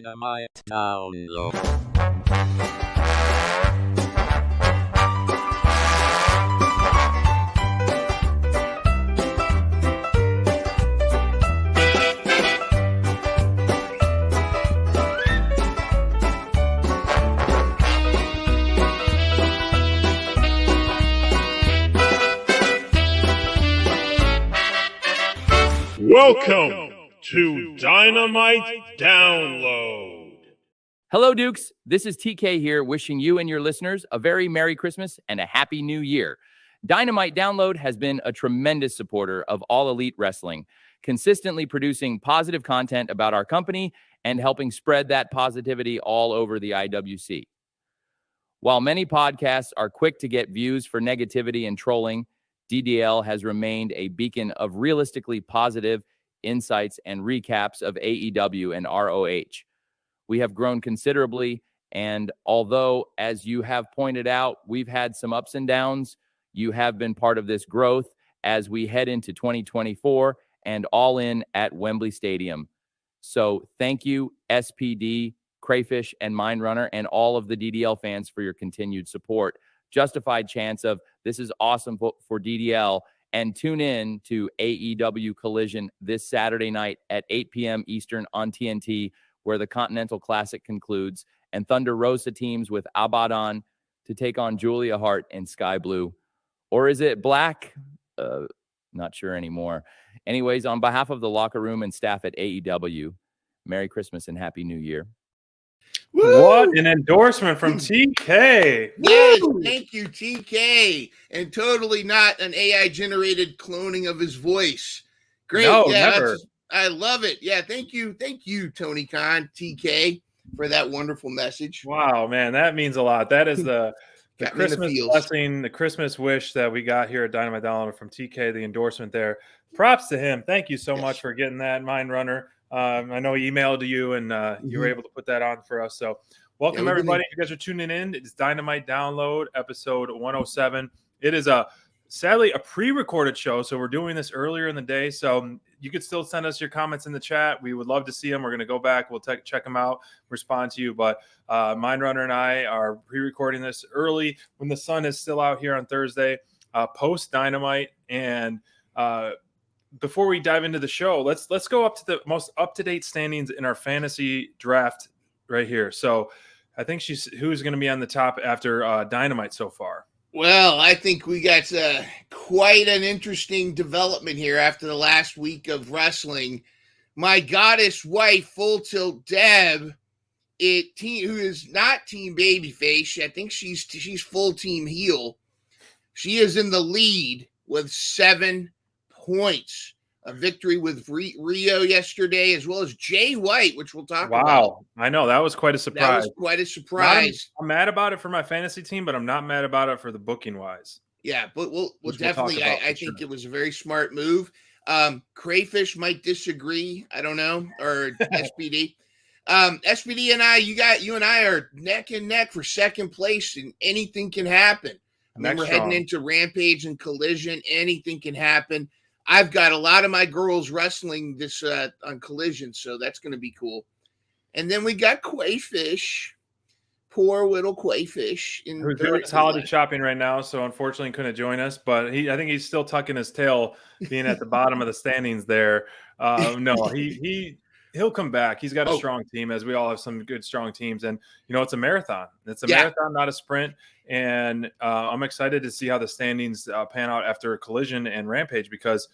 Dynamite download. Welcome to Dynamite Download. Hello, Dukes. This is TK here, wishing you and your listeners a very Merry Christmas and a Happy New Year. Dynamite Download has been a tremendous supporter of All Elite Wrestling, consistently producing positive content about our company and helping spread that positivity all over the IWC. While many podcasts are quick to get views for negativity and trolling, DDL has remained a beacon of realistically positive insights and recaps of AEW and ROH. We have grown considerably, and although, as you have pointed out, we've had some ups and downs, you have been part of this growth as we head into 2024 and all in at Wembley Stadium. So thank you, SPD, Crayfish, and Mindrunner, and all of the DDL fans for your continued support. Justified chance of this is awesome for DDL, and tune in to AEW Collision this Saturday night at 8 p.m. Eastern on TNT, where the Continental Classic concludes, and Thunder Rosa teams with Abaddon to take on Julia Hart in Sky Blue. Or is it black? Not sure anymore. Anyways, on behalf of the locker room and staff at AEW, Merry Christmas and Happy New Year. Woo! What an endorsement from TK. Yes, thank you, TK. And totally not an AI-generated cloning of his voice. Great. No, yeah, never. I love it. Yeah, thank you, Tony Khan, TK, for that wonderful message. Wow, man, that means a lot. That is the Got me in the Christmas feels. blessing, the Christmas wish that we got here at Dynamite Download from TK, the endorsement there. Props to him. Thank you so much for getting that, Mindrunner. I know he emailed you, and you were able to put that on for us. So welcome, everybody. If you guys are tuning in, it's Dynamite Download, episode 107. It is sadly a pre-recorded show, so we're doing this earlier in the day. So you could still send us your comments in the chat. We would love to see them. We're going to go back. We'll check them out, respond to you. But Mindrunner and I are pre-recording this early when the sun is still out here on Thursday, post-Dynamite. And before we dive into the show, let's go up to the most up-to-date standings in our fantasy draft right here. So I think who's going to be on the top after Dynamite so far. Well, I think we got quite an interesting development here after the last week of wrestling. My goddess wife, Full Tilt Deb, who is not Team Babyface, I think she's full Team Heel. She is in the lead with 7 points. A victory with Rio yesterday, as well as Jay White, which we'll talk about. Wow. I know. That was quite a surprise. That was quite a surprise. I'm mad about it for my fantasy team, but I'm not mad about it for the booking-wise. Yeah, but we'll definitely, I think it was a very smart move. Crayfish might disagree. I don't know. Or SPD. SPD and you and I are neck and neck for second place, and anything can happen. I mean, we're heading into Rampage and Collision. Anything can happen. I've got a lot of my girls wrestling this on Collision, so that's going to be cool. And then we got Quayfish, poor little Quayfish. Who's doing his holiday shopping right now, so unfortunately couldn't join us. But I think he's still tucking his tail, being at the bottom of the standings there. No, he'll come back. He's got a strong team, as we all have some good, strong teams. And, it's a marathon. It's a marathon, not a sprint. And I'm excited to see how the standings pan out after Collision and Rampage because,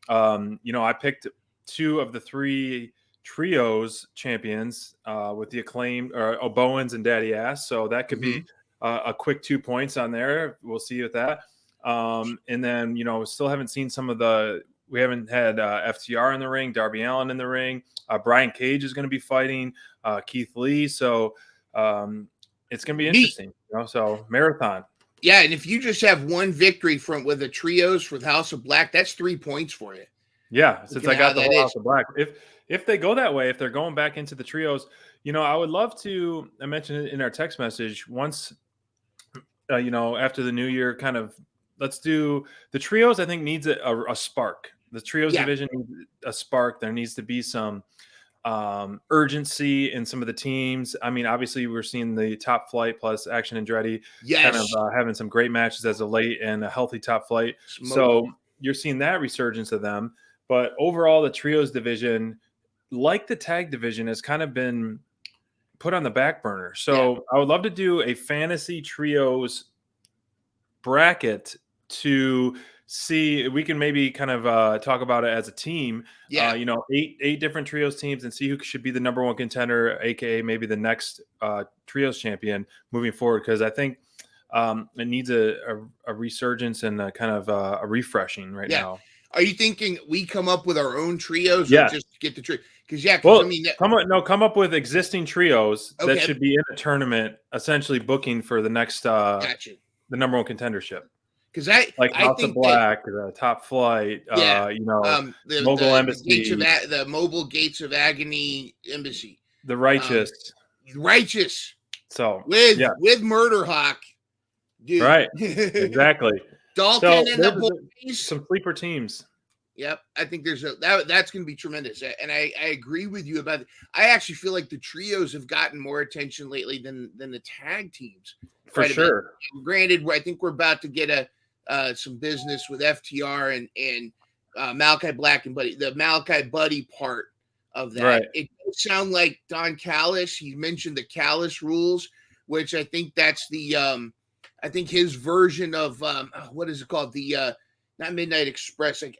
I picked 2 of the 3 trios champions with the Acclaim or Bowens and Daddy Ass. So that could be a quick 2 points on there. We'll see with that. And then, still haven't seen we haven't had FTR in the ring, Darby Allin in the ring. Brian Cage is going to be fighting Keith Lee. So it's going to be interesting. So marathon. Yeah, and if you just have one victory with the trios with House of Black, that's 3 points for you. Yeah, since I got the whole House of Black. If they go that way, if they're going back into the trios, I would love to. I mentioned it in our text message once. After the new year, kind of let's do the trios. I think needs a spark. The trios division needs a spark. There needs to be some urgency in some of the teams. I mean, obviously we're seeing the Top Flight plus Action Andretti kind of having some great matches as of late and a healthy Top Flight. So you're seeing that resurgence of them. But overall, the trios division, like the tag division, has kind of been put on the back burner. So I would love to do a fantasy trios bracket to see, we can maybe kind of talk about it as a team. You know, eight different trios teams, and see who should be the number one contender, aka maybe the next trios champion moving forward. Because I think it needs a resurgence and a kind of a refreshing right now. Are you thinking we come up with our own trios, or just get the trio? Because well, I mean, come up with existing trios that should be in a tournament, essentially booking for the next the number one contendership. Because I House think of Black, the Top Flight, you know, Mogul Embassy, the Mobile Gates of Agony Embassy, the Righteous. So with Murder Hawk, dude. Right, exactly. Dalton and the boys. Some sleeper teams. Yep, I think there's that's going to be tremendous, and I agree with you about it. I actually feel like the trios have gotten more attention lately than the tag teams. For sure. Granted, I think we're about to get some business with FTR and Malachi Black and Buddy. The Malachi Buddy part of that. Right. It does sound like Don Callis. He mentioned the Callis rules, which I think that's the I think his version of what is it called? The not Midnight Express. I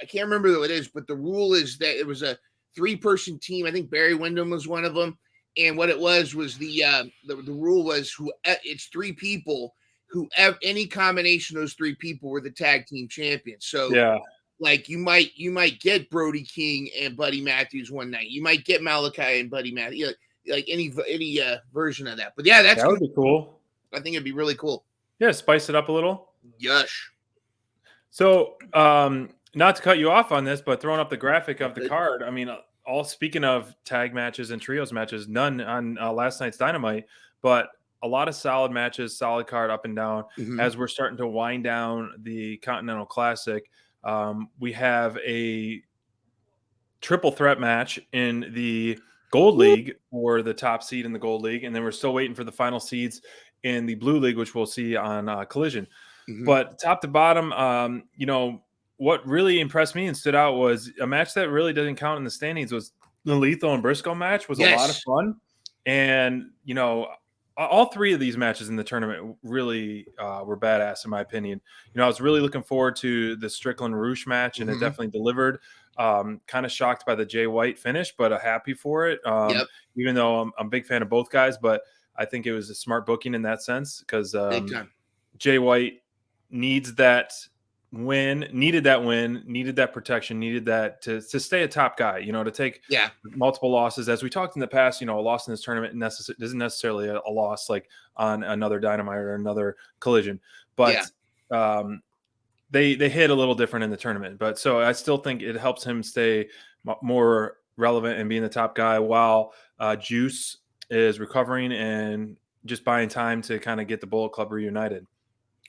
can't remember who it is, but the rule is that it was a 3-person team. I think Barry Windham was one of them. And what it was the rule was it's 3 people who any combination of those 3 people were the tag team champions. So like you might get Brody King and Buddy Matthews one night. You might get Malachi and Buddy Matthews, like any version of that. But that would be cool. I think it'd be really cool. Yeah, spice it up a little. Yush. So, not to cut you off on this, but throwing up the graphic of the card. I mean, all speaking of tag matches and trios matches, none on last night's Dynamite, but a lot of solid matches, solid card up and down. As we're starting to wind down the Continental Classic, we have a triple threat match in the Gold League for the top seed in the Gold League, and then we're still waiting for the final seeds in the Blue League, which we'll see on Collision. But top to bottom, you know, what really impressed me and stood out was a match that really doesn't count in the standings was the Lethal and Briscoe match. Was a lot of fun. And, you know, all 3 of these matches in the tournament really were badass, in my opinion. You know, I was really looking forward to the Strickland Roosh match, and it definitely delivered. Kind of shocked by the Jay White finish, but happy for it. Even though I'm a big fan of both guys, but I think it was a smart booking in that sense, because Jay White needed that win, needed that protection, needed that to stay a top guy, you know, to take multiple losses. As we talked in the past, you know, a loss in this tournament isn't necessarily a loss like on another Dynamite or another Collision, but they hit a little different in the tournament. But so I still think it helps him stay more relevant and being the top guy while Juice is recovering and just buying time to kind of get the Bullet Club reunited.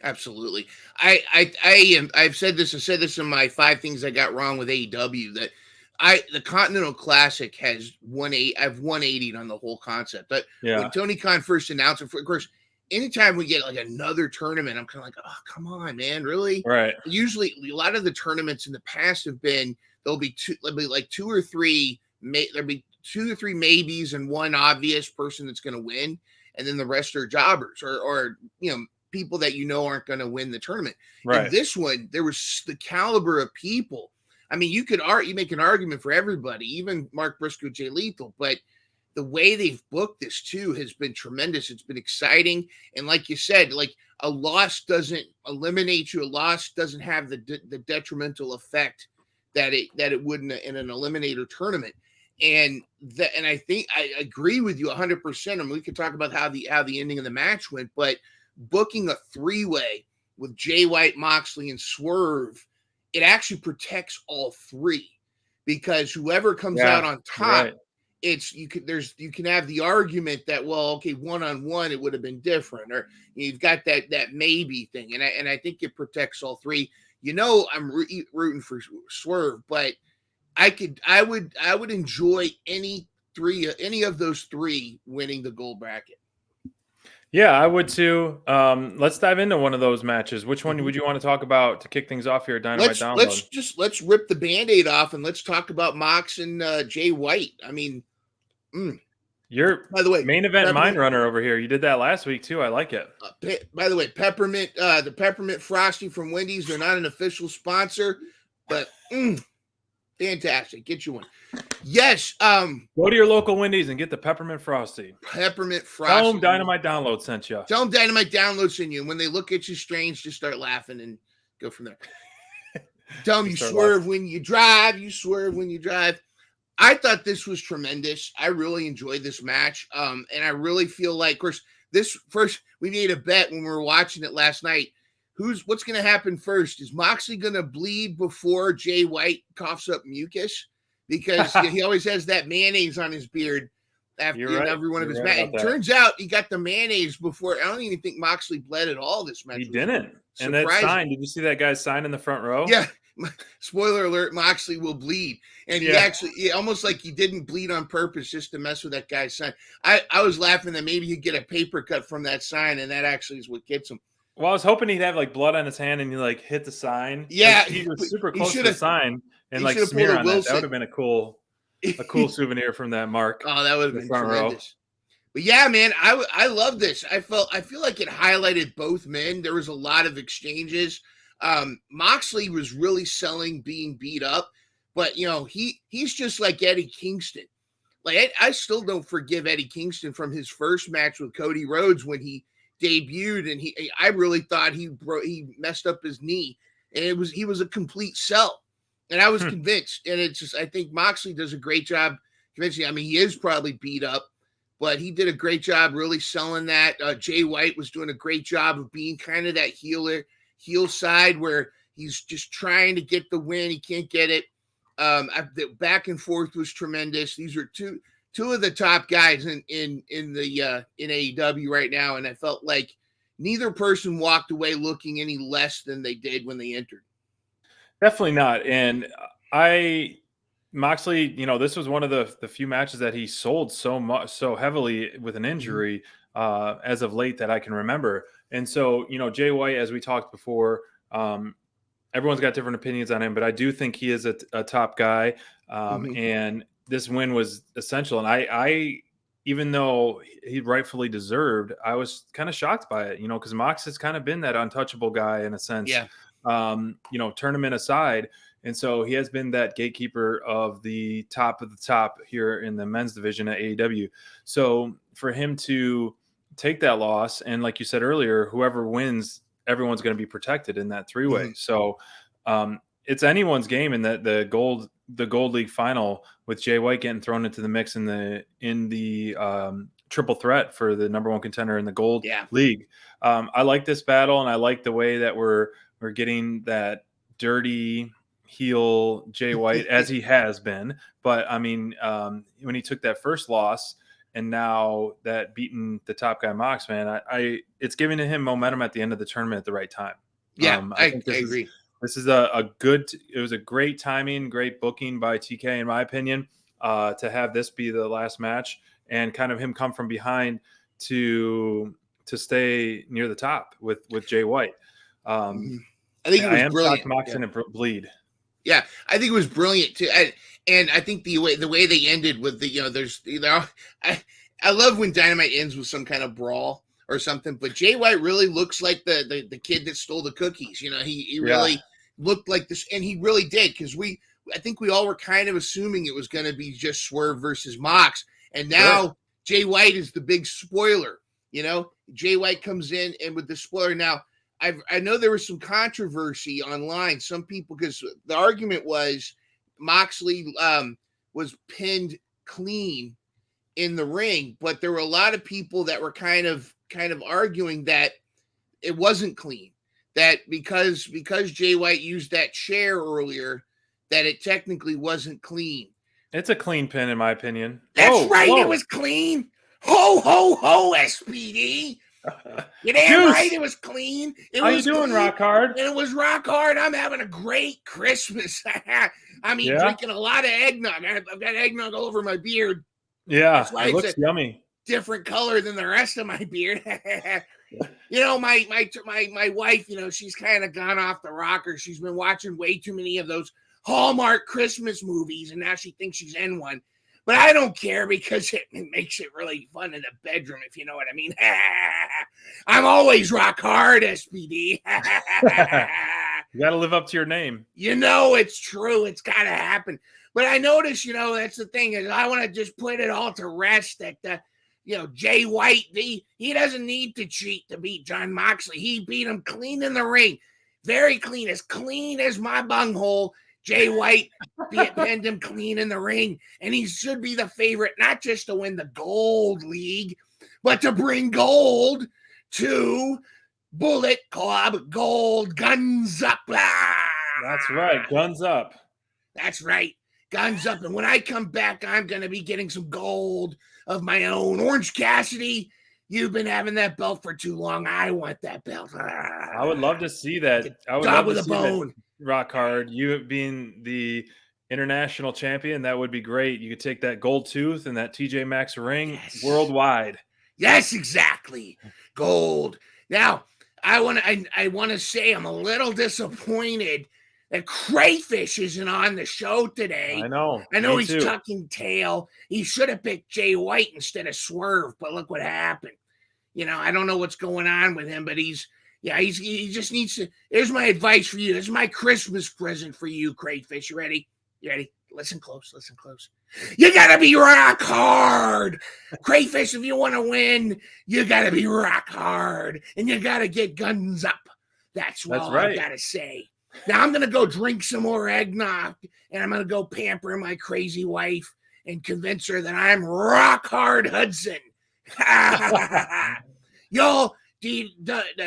Absolutely. I've said this in my 5 things I got wrong with AEW, that the Continental Classic has 180 on the whole concept. But when Tony Khan first announced it, of course, anytime we get like another tournament, I'm kind of like, oh, come on, man, really? Right. Usually, a lot of the tournaments in the past have been there'll be 2 or 3 maybes and 1 obvious person that's going to win, and then the rest are jobbers or you know, people that you know aren't going to win the tournament. Right. In this one, there was the caliber of people. I mean, you make an argument for everybody, even Mark Briscoe, Jay Lethal, but the way they've booked this too has been tremendous. It's been exciting. And like you said, like a loss doesn't eliminate you. A loss doesn't have the detrimental effect that it would in an eliminator tournament. And I think I agree with you 100%. I mean, we could talk about how the ending of the match went, but booking a 3-way with Jay White, Moxley, and Swerve, it actually protects all 3, because whoever comes out on top, you can have the argument that, well, okay, 1-on-1 it would have been different, or you've got that maybe thing, and I think it protects all 3. You know, I'm rooting for Swerve, but I would enjoy any of those three winning the gold bracket. Yeah, I would too. Let's dive into one of those matches. Which one would you want to talk about to kick things off here? Dynamite Download. Let's rip the Band-Aid off and let's talk about Mox and Jay White. I mean, you're, by the way, main event mind runner over here. You did that last week too. I like it. By the way, the Peppermint Frosty from Wendy's. They're not an official sponsor, but fantastic. Get you one. Yes. Go to your local Wendy's and get the Peppermint Frosty. Peppermint Frosty. Tell them Dynamite Download sent you. Tell them Dynamite Download sent you. And when they look at you strange, just start laughing and go from there. Tell them you swerve when you drive. You swerve when you drive. I thought this was tremendous. I really enjoyed this match. And I really feel like, of course, we made a bet when we were watching it last night. What's going to happen first? Is Moxley going to bleed before Jay White coughs up mucus? Because he always has that mayonnaise on his beard after every one of his matches. It turns out he got the mayonnaise before. I don't even think Moxley bled at all this match. He didn't. And that sign, did you see that guy's sign in the front row? Yeah. Spoiler alert, Moxley will bleed. And he almost like he didn't bleed on purpose just to mess with that guy's sign. I was laughing that maybe he'd get a paper cut from that sign, and that actually is what gets him. Well, I was hoping he'd have like blood on his hand and he like hit the sign. Yeah. Like, he was super close to the sign and like smear on that. That would have been a cool souvenir from that mark. Oh, that would have been tremendous. But yeah, man, I love this. I feel like it highlighted both men. There was a lot of exchanges. Moxley was really selling being beat up, but he's just like Eddie Kingston. Like I still don't forgive Eddie Kingston from his first match with Cody Rhodes when he debuted, and I really thought he messed up his knee, and he was a complete sell, and I was convinced. And it's just I think Moxley does a great job convincing. I mean, he is probably beat up, but he did a great job really selling that. Jay White was doing a great job of being kind of that heel side where he's just trying to get the win. He can't get it. The back and forth was tremendous. These are two of the top guys in AEW right now, and I felt like neither person walked away looking any less than they did when they entered. Definitely not. And Moxley, this was one of the few matches that he sold so heavily with an injury as of late that I can remember. And so, Jay White, as we talked before, everyone's got different opinions on him, but I do think he is a top guy. And this win was essential. And I even though he rightfully deserved, I was kind of shocked by it, because Mox has kind of been that untouchable guy in a sense, tournament aside. And so he has been that gatekeeper of the top here in the men's division at AEW. So for him to take that loss, and like you said earlier, whoever wins, everyone's going to be protected in that three-way. So it's anyone's game in that the Gold League final with Jay White getting thrown into the mix in the triple threat for the number one contender in the Gold League. I like this battle, and I like the way that we're getting that dirty heel Jay White as he has been. But I mean, when he took that first loss and now that beating the top guy Mox, man, it's giving him momentum at the end of the tournament at the right time. Yeah, I agree. This is it was a great timing, great booking by TK, in my opinion, to have this be the last match and kind of him come from behind to stay near the top with Jay White. I think it was brilliant. Mox and bleed. Yeah, I think it was brilliant too, and I think the way they ended with I love when Dynamite ends with some kind of brawl or something. But Jay White really looks like the kid that stole the cookies. He really looked like this, and he really did, because I think we all were kind of assuming it was going to be just Swerve versus Mox, and now Jay White is the big spoiler. Jay White comes in, and with the spoiler now. I know there was some controversy online. Some people, because the argument was Moxley was pinned clean in the ring, but there were a lot of people that were kind of arguing that it wasn't clean. That because Jay White used that chair earlier, that it technically wasn't clean. It's a clean pin, in my opinion. That's right. Whoa. It was clean. Ho, ho, ho, SPD. You damn Juice! right, it was clean. How you doing, Rock Hard? And it was rock hard. I'm having a great Christmas. I mean, drinking a lot of eggnog. I've got eggnog all over my beard. Yeah, that's why it looks yummy. Different color than the rest of my beard. You know, my wife, you know, she's kind of gone off the rocker. She's been watching way too many of those Hallmark Christmas movies, and now she thinks she's in one. But I don't care because it makes it really fun in the bedroom, if you know what I mean. I'm always rock hard, SPD. You got to live up to your name. You know, it's true. It's got to happen. But I notice, you know, that's the thing is I want to just put it all to rest that, you know, Jay White, he doesn't need to cheat to beat John Moxley. He beat him clean in the ring. Very clean as my bunghole. Jay White pinned him clean in the ring, and he should be the favorite, not just to win the Gold League, but to bring gold to Bullet Club Gold. Guns up. That's right. Guns up. That's right. Guns up. And when I come back, I'm going to be getting some gold of my own. Orange Cassidy, you've been having that belt for too long. I want that belt. I would love to see that. I would love to see that, Rock Hard. You being the international champion, that would be great. You could take that gold tooth and that TJ Maxx ring worldwide. Yes, exactly. Gold. Now, I want to say I'm a little disappointed that Crayfish isn't on the show today. I know he's tucking tail. He should have picked Jay White instead of Swerve, but look what happened. You know, I don't know what's going on with him, but he just needs to. Here's my advice for you. This is my Christmas present for you, Crayfish. You ready? You ready? Listen close. Listen close. You got to be rock hard. Crayfish, if you want to win, you got to be rock hard. And you got to get guns up. That's all right. I got to say. Now I'm going to go drink some more eggnog, and I'm going to go pamper my crazy wife and convince her that I'm rock hard Hudson. Y'all, the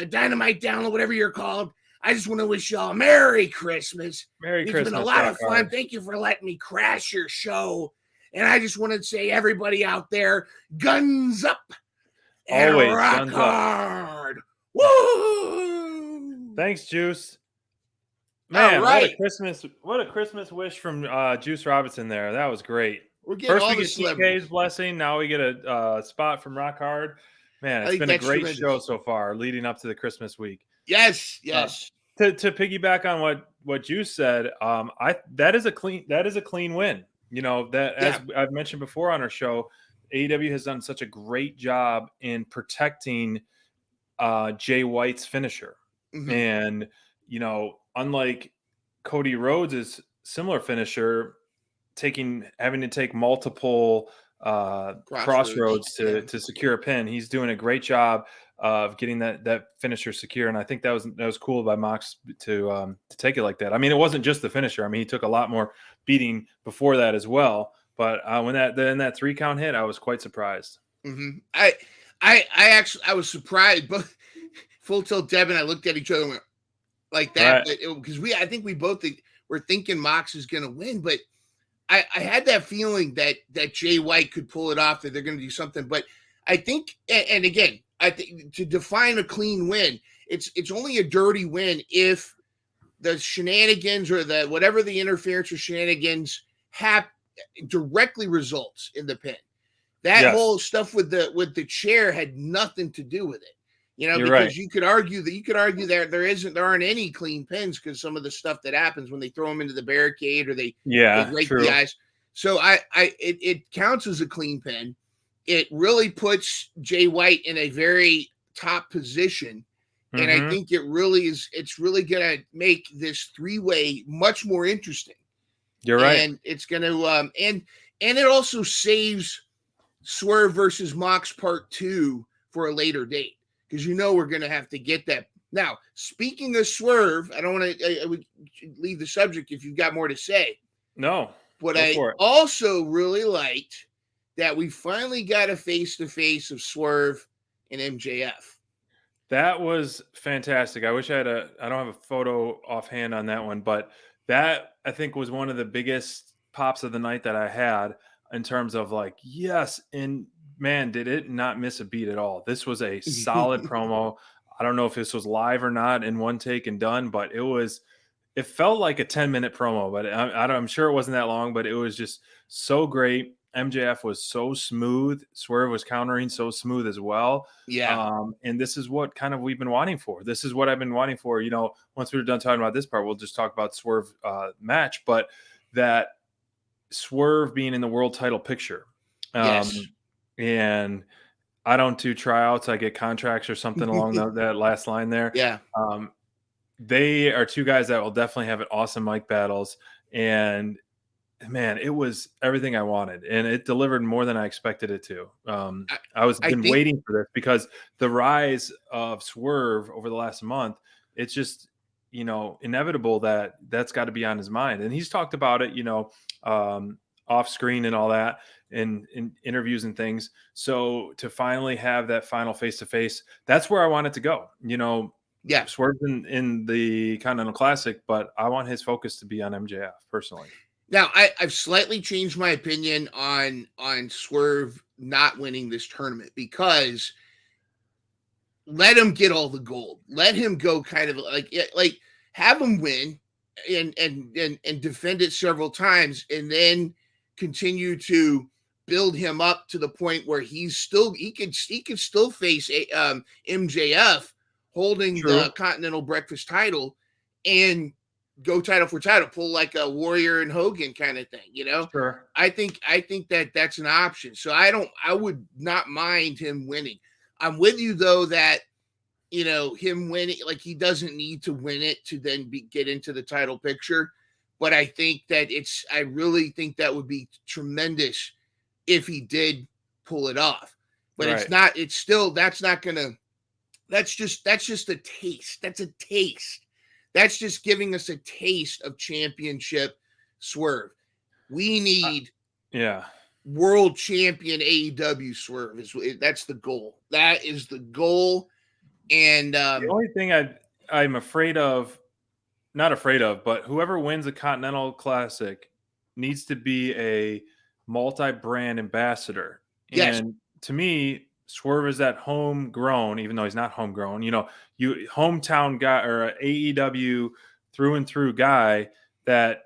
Dynamite download, whatever you're called, I just want to wish y'all a Merry Christmas. It's been a lot of fun. Thank you for letting me crash your show. And I just want to say, everybody out there, guns up. And always rock guns hard. Up. Woo! Thanks, Juice. Man, right. what a Christmas wish from Juice Robinson there. That was great. We're getting First all we the get TK's blessing. Now we get a spot from Rock Hard. Man, it's been a great show so far leading up to the Christmas week. Yes. To piggyback on what Juice said, that is a clean win. You know, that as I've mentioned before on our show, AEW has done such a great job in protecting Jay White's finisher. Mm-hmm. And, you know, unlike Cody Rhodes' similar finisher, having to take multiple crossroads to secure a pin, he's doing a great job of getting that finisher secure. And I think that was cool by Mox to take it like that. I mean, it wasn't just the finisher. I mean, he took a lot more beating before that as well. But when that 3 count hit, I was quite surprised. Mm-hmm. I was surprised, but full tilt Deb and I looked at each other and went like that, because I think we both were thinking Mox is going to win, but I had that feeling that Jay White could pull it off, that they're going to do something. But I think, and again, I think to define a clean win, it's only a dirty win if the shenanigans or whatever the interference or shenanigans directly results in the pin. That whole stuff with the chair had nothing to do with it. You know, because you could argue that there aren't any clean pins because some of the stuff that happens when they throw them into the barricade or they break the ice. So it counts as a clean pin. It really puts Jay White in a very top position. Mm-hmm. And I think it's really going to make this 3-way much more interesting. You're right. And it's going to, and it also saves Swerve versus Mox Part 2 for a later date. Because we're going to have to get that. Now, speaking of Swerve, I don't want to. I would leave the subject if you've got more to say. No, but I also really liked that we finally got a face-to-face of Swerve and MJF. That was fantastic. I wish I don't have a photo offhand on that one, but that I think was one of the biggest pops of the night that I had in terms of like, yes, and man, did it not miss a beat at all. This was a solid promo. I don't know if this was live or not in one take and done, but it felt like a 10-minute promo, but I'm sure it wasn't that long, but it was just so great. MJF was so smooth. Swerve was countering so smooth as well. Yeah. And this is what kind of we've been wanting for. This is what I've been wanting for. Once we're done talking about this part, we'll just talk about Swerve match, but that Swerve being in the world title picture. Yes. And I don't do tryouts. I get contracts or something along that last line there. Yeah. They are two guys that will definitely have awesome mic battles. And man, it was everything I wanted, and it delivered more than I expected it to. I was waiting for this because the rise of Swerve over the last month, it's just, inevitable that's got to be on his mind. And he's talked about it, off screen and all that in interviews and things. So to finally have that final face-to-face, that's where I want it to go. Yeah. Swerve in the Continental Classic, but I want his focus to be on MJF personally. Now, I've slightly changed my opinion on Swerve not winning this tournament, because let him get all the gold. Let him go kind of like have him win and defend it several times, and then continue to build him up to the point where he could still face MJF holding the Continental Breakfast title and go title for title, pull like a Warrior and Hogan kind of thing, Sure. I think that's an option. So I would not mind him winning. I'm with you though that, him winning, like, he doesn't need to win it to then get into the title picture. But I think that I really think that would be tremendous if he did pull it off. But that's just a taste. That's a taste. That's just giving us a taste of championship Swerve. We need world champion AEW Swerve. That's the goal. That is the goal. And the only thing I'm afraid of, not afraid of, but whoever wins a Continental Classic needs to be a multi-brand ambassador. Yes. And to me, Swerve is that homegrown, even though he's not homegrown, you hometown guy or AEW through and through guy that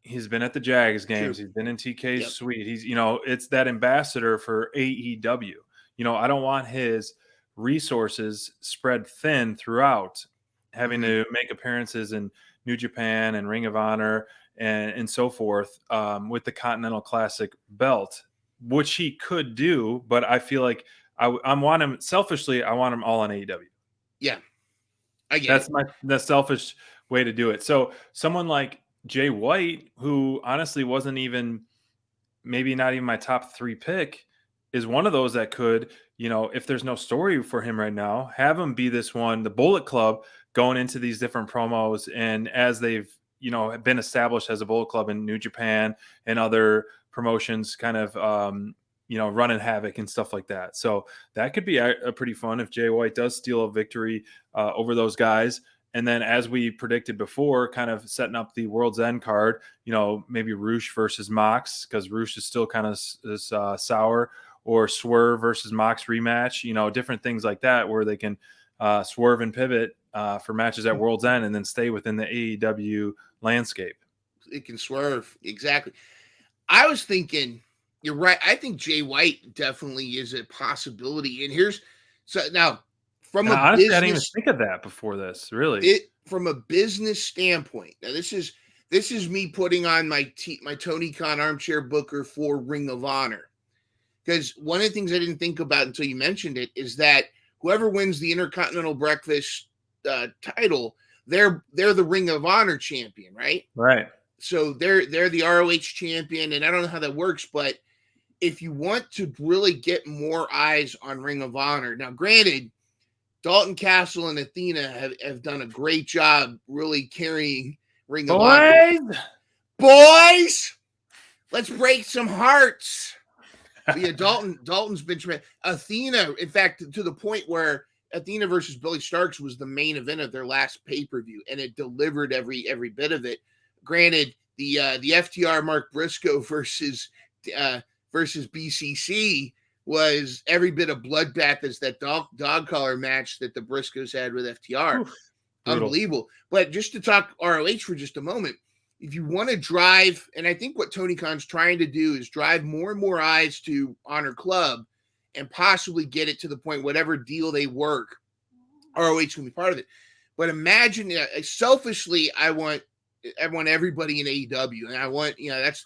he's been at the Jags games. True. He's been in TK's suite. He's, it's that ambassador for AEW. I don't want his resources spread thin throughout, having to make appearances in New Japan and Ring of Honor and so forth with the Continental Classic belt, which he could do, but I feel like I want him selfishly. I want him all on AEW. Yeah, I get that's the selfish way to do it. So someone like Jay White, who honestly wasn't even, maybe not even my top 3 pick, is one of those that could, if there's no story for him right now, have him be this one, the Bullet Club, going into these different promos. And as they've, been established as a Bullet Club in New Japan and other promotions, kind of, running havoc and stuff like that. So that could be a pretty fun if Jay White does steal a victory over those guys. And then, as we predicted before, kind of setting up the World's End card, maybe Roosh versus Mox, because Roosh is still kind of sour, or Swerve versus Mox rematch, different things like that, where they can swerve and pivot for matches at World's End and then stay within the AEW landscape. It can swerve. Exactly. I was thinking, you're right. I think Jay White definitely is a possibility. And honestly, I didn't even think of that before this, really. From a business standpoint. Now, this is me putting on my Tony Khan armchair booker for Ring of Honor. Because one of the things I didn't think about until you mentioned it is that whoever wins the Intercontinental Breakfast title, they're the Ring of Honor champion, right? Right. So they're the ROH champion, and I don't know how that works, but if you want to really get more eyes on Ring of Honor, now granted, Dalton Castle and Athena have done a great job really carrying Ring of Honor. Boys, let's break some hearts. Yeah, Dalton's been tremendous. Athena, in fact, to the point where Athena versus Billy Starks was the main event of their last pay-per-view, and it delivered every bit of it. Granted, the FTR Mark Briscoe versus BCC was every bit of bloodbath as that dog collar match that the Briscoes had with FTR. Oof, unbelievable. But just to talk ROH for just a moment, if you want to drive, and I think what Tony Khan's trying to do is drive more and more eyes to Honor Club and possibly get it to the point, whatever deal they work, ROH can be part of it. But imagine, selfishly, I want everybody in AEW, and I want,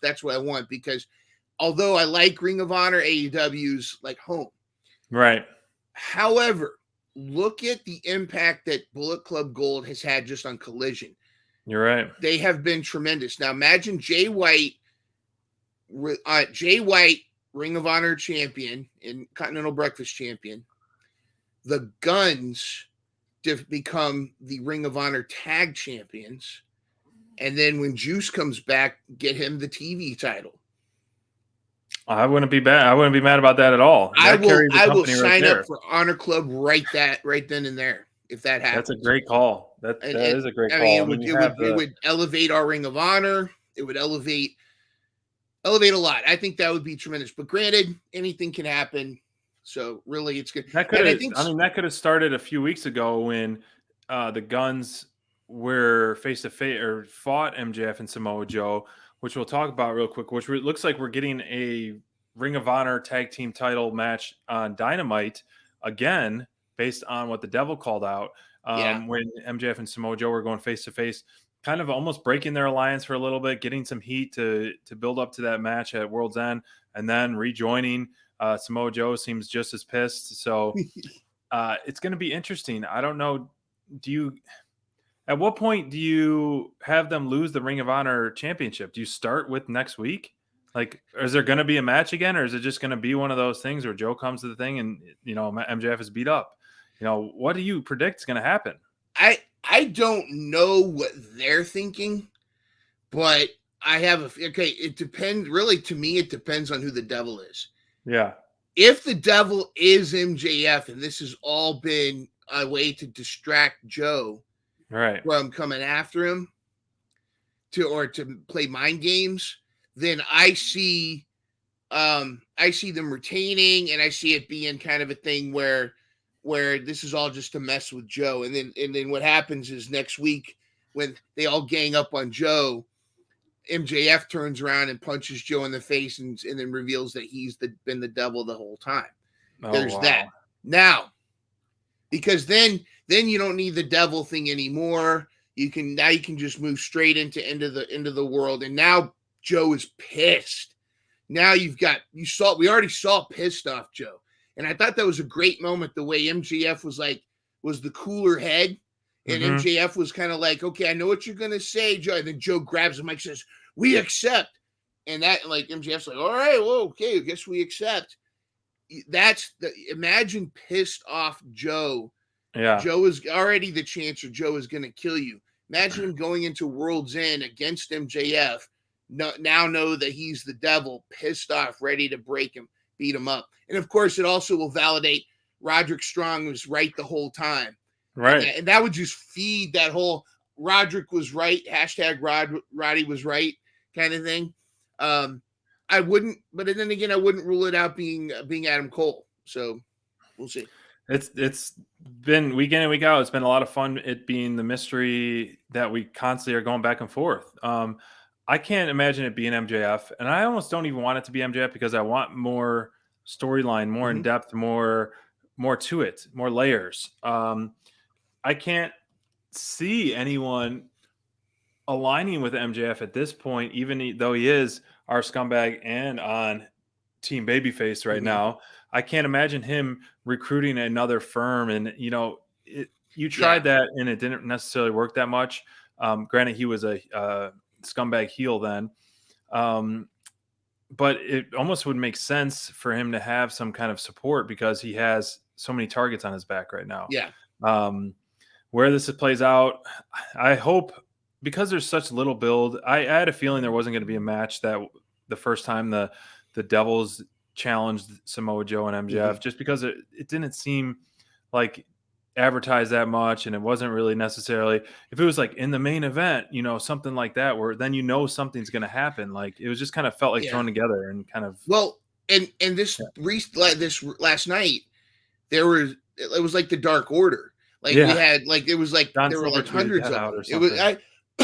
that's what I want, because although I like Ring of Honor, AEW's like home. Right. However, look at the impact that Bullet Club Gold has had just on Collision. You're right. They have been tremendous. Now imagine Jay White, Ring of Honor champion and Continental Breakfast champion. The Guns become the Ring of Honor tag champions. And then when Juice comes back, get him the TV title. I wouldn't be bad. I wouldn't be mad about that at all. I will sign up for Honor Club right then and there if that happens. That's a great call. That is a great call. It would elevate our Ring of Honor. It would elevate a lot. I think that would be tremendous. But granted, anything can happen. So really, it's good. That could have started a few weeks ago when the Guns were face to face or fought MJF and Samoa Joe, which we'll talk about real quick. Which looks like we're getting a Ring of Honor tag team title match on Dynamite again, based on what the Devil called out when MJF and Samoa Joe were going face to face, kind of almost breaking their alliance for a little bit, getting some heat to build up to that match at World's End, and then rejoining. Samoa Joe seems just as pissed. So it's going to be interesting. I don't know. At what point do you have them lose the Ring of Honor championship? Do you start with next week? Like, is there going to be a match again, or is it just going to be one of those things where Joe comes to the thing and, MJF is beat up? What do you predict is going to happen? I don't know what they're thinking, but it depends. Really, to me, it depends on who the Devil is. Yeah. If the Devil is MJF and this has all been a way to distract Joe from coming after him to play mind games, then I see them retaining, and I see it being kind of a thing where this is all just to mess with Joe. And then what happens is next week when they all gang up on Joe, MJF turns around and punches Joe in the face and then reveals that he's been the Devil the whole time. There's that. Now, because then you don't need the Devil thing anymore. You can just move straight into the world. And now Joe is pissed. Now we already saw pissed off Joe. And I thought that was a great moment, the way MJF was the cooler head. And MJF was kind of like, okay, I know what you're going to say, Joe. And then Joe grabs the mic and says, we accept. And that, like, MJF's like, all right, well, okay, I guess we accept. Imagine pissed off Joe. Yeah. Joe is already the chancer. Joe is going to kill you. Imagine him going into World's End against MJF. Now know that he's the Devil, pissed off, ready to break him, beat him up. And of course, it also will validate Roderick Strong was right the whole time. Right. And that would just feed that whole Roderick was right, # Roddy was right kind of thing. I wouldn't rule it out being Adam Cole. So we'll see. It's been week in and week out. It's been a lot of fun. It being the mystery that we constantly are going back and forth. I can't imagine it being MJF, and I almost don't even want it to be MJF because I want more storyline, more in depth, more to it, more layers. I can't see anyone aligning with MJF at this point, even though he is our scumbag and on Team Babyface right now. I can't imagine him recruiting another firm. And, you tried that and it didn't necessarily work that much. Granted, he was a scumbag heel then. But it almost would make sense for him to have some kind of support because he has so many targets on his back right now. Yeah. Where this plays out, I hope, because there's such little build, I had a feeling there wasn't going to be a match that the first time the Devils challenged Samoa Joe and MJF, just because it didn't seem like advertised that much, and it wasn't really necessarily, if it was like in the main event, something like that, where then something's going to happen. Like it was just kind of felt like thrown together and kind of. Well, And this last night, it was like the Dark Order. Like we had there were like hundreds of them. It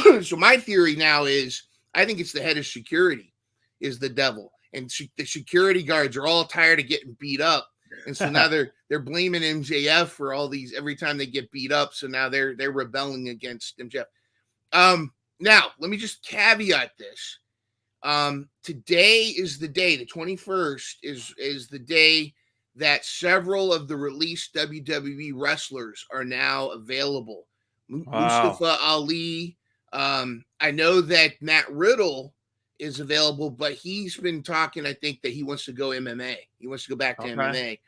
was so my theory now is I think it's the head of security is the devil, and the security guards are all tired of getting beat up, and so now they're blaming MJF for all these every time they get beat up. So now they're rebelling against MJF. Now let me just caveat this. Today is the day, the 21st is the day that several of the released WWE wrestlers are now available. Mustafa Ali. I know that Matt Riddle is available, but he's been talking, I think, that he wants to go MMA. He wants to go back to MMA.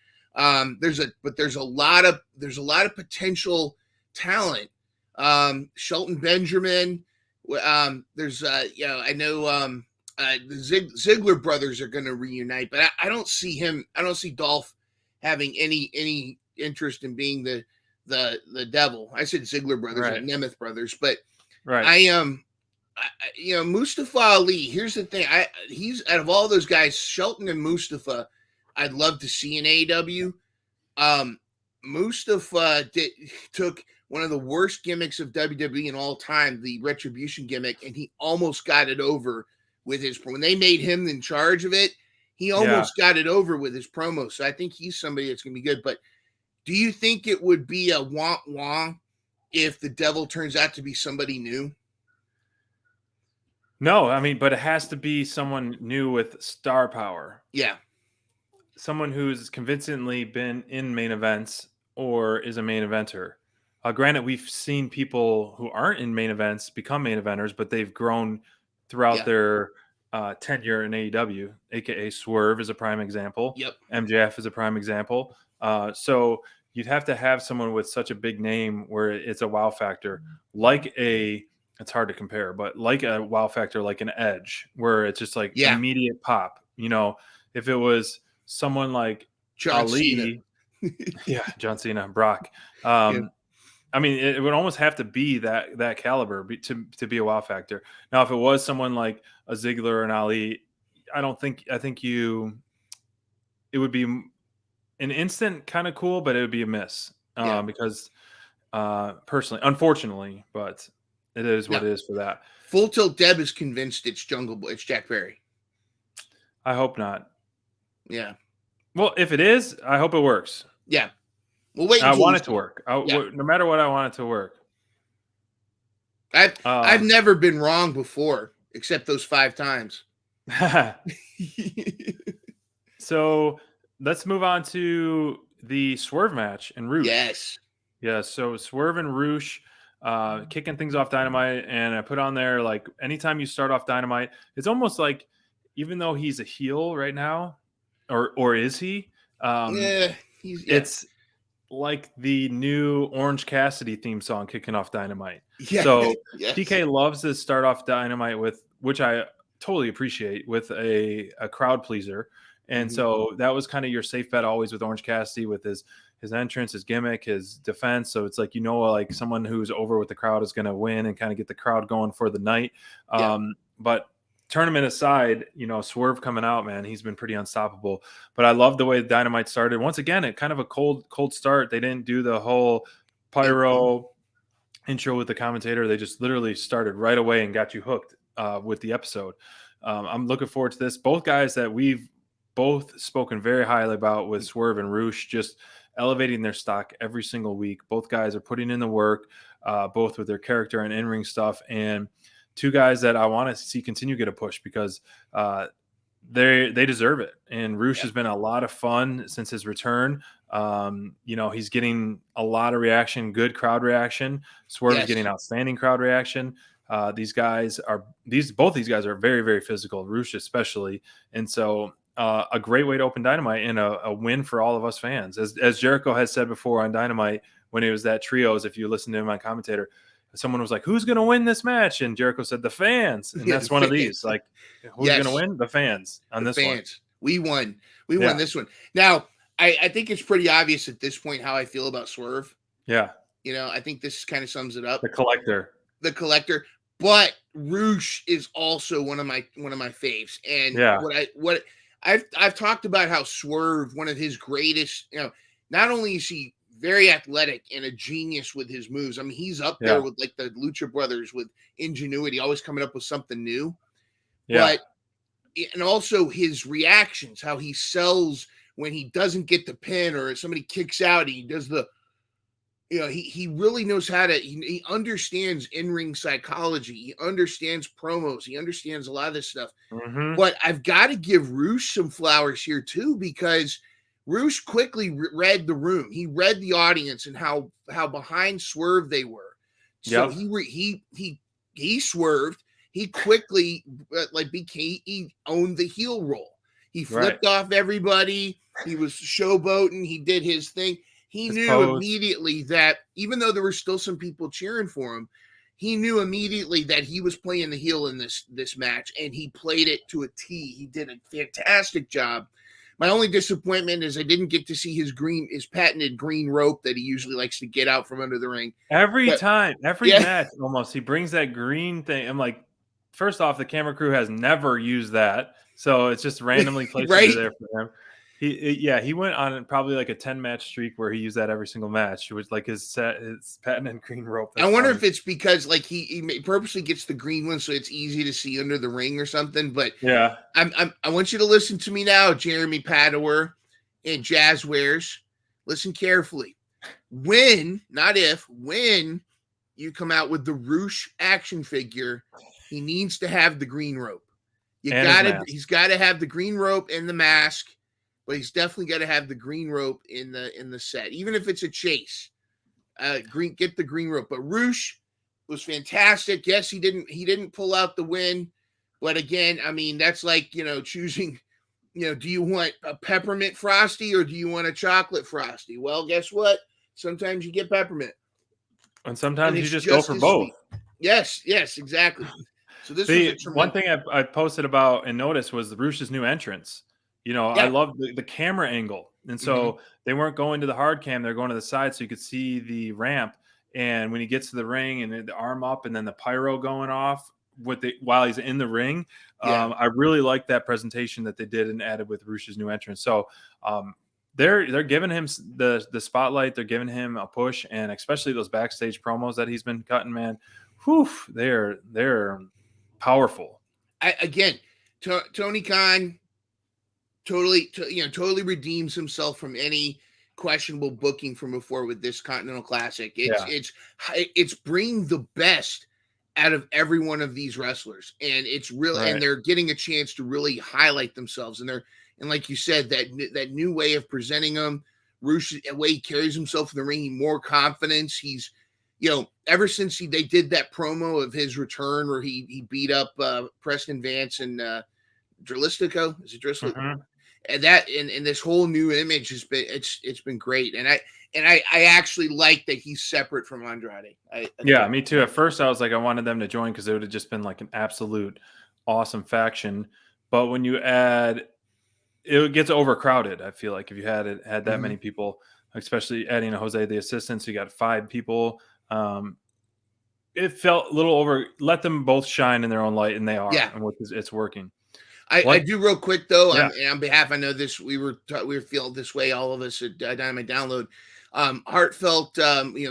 There's a lot of potential talent. Shelton Benjamin. There's I know the Ziggler brothers are going to reunite, but I don't see Dolph having any interest in being the devil. I said Ziggler brothers, like Nemeth brothers, but Mustafa Ali. Here's the thing: he's out of all those guys, Shelton and Mustafa. I'd love to see in AEW. Mustafa took one of the worst gimmicks of WWE in all time, the Retribution gimmick, and he almost got it over with his. When they made him in charge of it, he almost got it over with his promo. So I think he's somebody that's going to be good. But do you think it would be a wah if the devil turns out to be somebody new? No, I mean, but it has to be someone new with star power. Yeah. Someone who's convincingly been in main events or is a main eventer. Granted, we've seen people who aren't in main events become main eventers, but they've grown throughout their tenure in AEW, aka Swerve is a prime example. Yep. MJF is a prime example. So you'd have to have someone with such a big name where it's a wow factor, it's hard to compare, but like a wow factor, like an Edge, where it's just like immediate pop. If it was someone like John Ali, Cena. John Cena, Brock. I mean, it would almost have to be that caliber to be a wow factor. Now, if it was someone like a Ziggler or an Ali, I think it would be an instant kind of cool, but it would be a miss because personally, unfortunately, but it is what it is for that. Full Tilt Deb is convinced it's Jungle Boy. It's Jack Perry. I hope not. Yeah. Well, if it is, I hope it works. Yeah. We'll wait. I want it to work. No matter what, I want it to work. I've never been wrong before, except those 5 times. So let's move on to the Swerve match and Roosh. Yes. Yeah. So Swerve and Roosh kicking things off Dynamite, and I put on there like anytime you start off Dynamite, it's almost like even though he's a heel right now, or is he? It's like the new Orange Cassidy theme song kicking off Dynamite. Yeah. So TK loves to start off Dynamite with, which I totally appreciate, with a crowd pleaser. And so that was kind of your safe bet always with Orange Cassidy, with his entrance, his gimmick, his defense. So it's like, like someone who's over with the crowd is going to win and kind of get the crowd going for the night. But tournament aside, Swerve coming out, man, he's been pretty unstoppable. But I love the way Dynamite started. Once again, it kind of a cold start. They didn't do the whole pyro intro with the commentator. They just literally started right away and got you hooked with the episode. I'm looking forward to this. Both guys that we've both spoken very highly about with Swerve and Roosh, just elevating their stock every single week. Both guys are putting in the work, both with their character and in-ring stuff. And 2 guys that I want to see continue to get a push because they deserve it. And Roosh has been a lot of fun since his return. He's getting a lot of reaction, good crowd reaction. Swerve is getting outstanding crowd reaction. Both these guys are very, very physical, Roosh especially. And so a great way to open Dynamite and a win for all of us fans. As Jericho has said before on Dynamite, when it was that trios, if you listen to him on commentator, someone was like, who's going to win this match? And Jericho said, the fans. And that's one of these. Like, who's going to win? The fans on this one. We won. We won this one. Now, I think it's pretty obvious at this point how I feel about Swerve. Yeah. I think this kind of sums it up. The collector. But Roosh is also one of my faves. And I've talked about how Swerve, one of his greatest, not only is he very athletic and a genius with his moves. I mean, he's up there with like the Lucha Brothers with ingenuity, always coming up with something new. Yeah. And also his reactions, how he sells when he doesn't get the pin or somebody kicks out, he does he really knows how to, he understands in-ring psychology. He understands promos. He understands a lot of this stuff. Mm-hmm. But I've got to give Roosh some flowers here too, because Roosh quickly read the room. He read the audience and how behind Swerve they were. So he swerved. He quickly he owned the heel role. He flipped off everybody. He was showboating. He did his thing. He knew immediately that even though there were still some people cheering for him, he knew immediately that he was playing the heel in this match, and he played it to a T. He did a fantastic job. My only disappointment is I didn't get to see his patented green rope that he usually likes to get out from under the ring. Every match, almost he brings that green thing. I'm like, first off, the camera crew has never used that, so it's just randomly placed there for him. He went on probably like a 10-match streak where he used that every single match. It was like his patented green rope. I wonder if it's because like he purposely gets the green one so it's easy to see under the ring or something. But yeah, I want you to listen to me now, Jeremy Padower and Jazzwares. Listen carefully. When you come out with the Roosh action figure, he needs to have the green rope. He's got to have the green rope and the mask. But he's definitely got to have the green rope in the set, even if it's a chase. Get the green rope. But Roosh was fantastic. Yes, he didn't pull out the win, but again, I mean that's like choosing. Do you want a peppermint frosty or do you want a chocolate frosty? Well, guess what? Sometimes you get peppermint, and sometimes you just go for both. Sweet. Yes, exactly. So this was one thing I posted about and noticed was the Roosh's new entrance. I love the camera angle. And so they weren't going to the hard cam. They're going to the side so you could see the ramp. And when he gets to the ring and the arm up and then the pyro going off while he's in the ring, I really like that presentation that they did and added with Roosh's new entrance. So they're giving him the spotlight. They're giving him a push, and especially those backstage promos that he's been cutting, man. Whew, they're powerful. Tony Khan totally redeems himself from any questionable booking from before with this Continental Classic. It's bringing the best out of every one of these wrestlers, and it's really and they're getting a chance to really highlight themselves. And like you said, that new way of presenting them, Roosh, the way he carries himself in the ring, more confidence. He's ever since they did that promo of his return where he beat up Preston Vance and Drilistico. Is it Drilistico? Mm-hmm. And this whole new image has been it's been great, and I actually like that he's separate from Andrade. Me too. At first, I was like, I wanted them to join because it would have just been like an absolute awesome faction. But when you add, it gets overcrowded. I feel like if you had that many people, especially adding a Jose the assistant, so you got 5 people. It felt a little over. Let them both shine in their own light, and they are. Yeah, and it's working. I do real quick though. On behalf, I know this we were feeling this way, all of us at Dynamite Download. Heartfelt,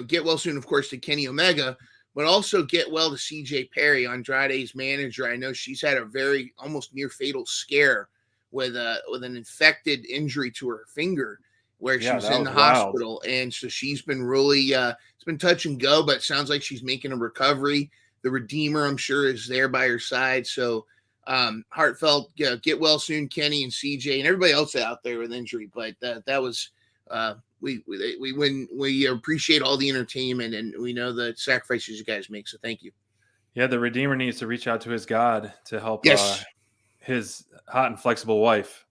get well soon, of course, to Kenny Omega, but also get well to CJ Perry, Andrade's manager. I know she's had a very almost near fatal scare with an infected injury to her finger where she was in the hospital, and so she's been really it's been touch and go, but it sounds like she's making a recovery. The Redeemer, I'm sure, is there by her side. So. Heartfelt, get well soon, Kenny and CJ and everybody else out there with injury. But that was we appreciate all the entertainment, and we know the sacrifices you guys make. So thank you. Yeah, the Redeemer needs to reach out to his God to help his hot and flexible wife.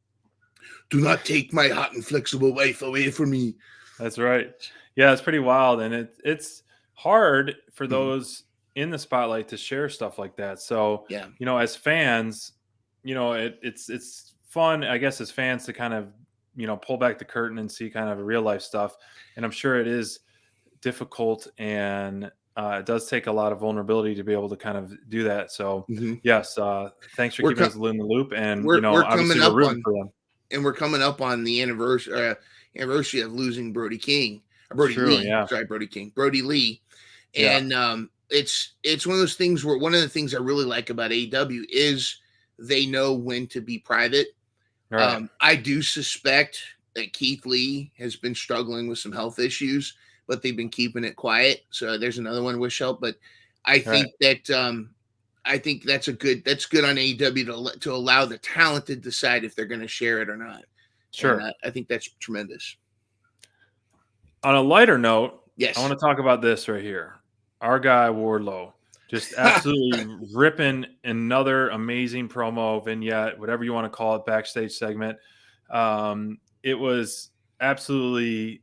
Do not take my hot and flexible wife away from me. That's right. Yeah, it's pretty wild, and it's hard for those in the spotlight to share stuff like that. So, as fans, it's fun, I guess, as fans to kind of, pull back the curtain and see kind of real life stuff. And I'm sure it is difficult and It does take a lot of vulnerability to be able to kind of do that. So Mhm. yes, thanks for keeping us in the loop. And We're obviously coming we're up rooting on, for them. and we're coming up on the anniversary of losing Brody King, Brody True, Lee. yeah. Sorry, Brody Lee. Yeah. And it's one of those things where one of the things I really like about AEW is they know when to be private. Right. I do suspect that Keith Lee has been struggling with some health issues, but they've been keeping it quiet. So there's another one wish help. But I think that that's good on AEW to allow the talent to decide if they're going to share it or not. Sure. And I think that's tremendous. On a lighter note, Yes. I want to talk about this right here. Our guy Wardlow just absolutely ripping another amazing promo vignette, whatever you want to call it, backstage segment. It was absolutely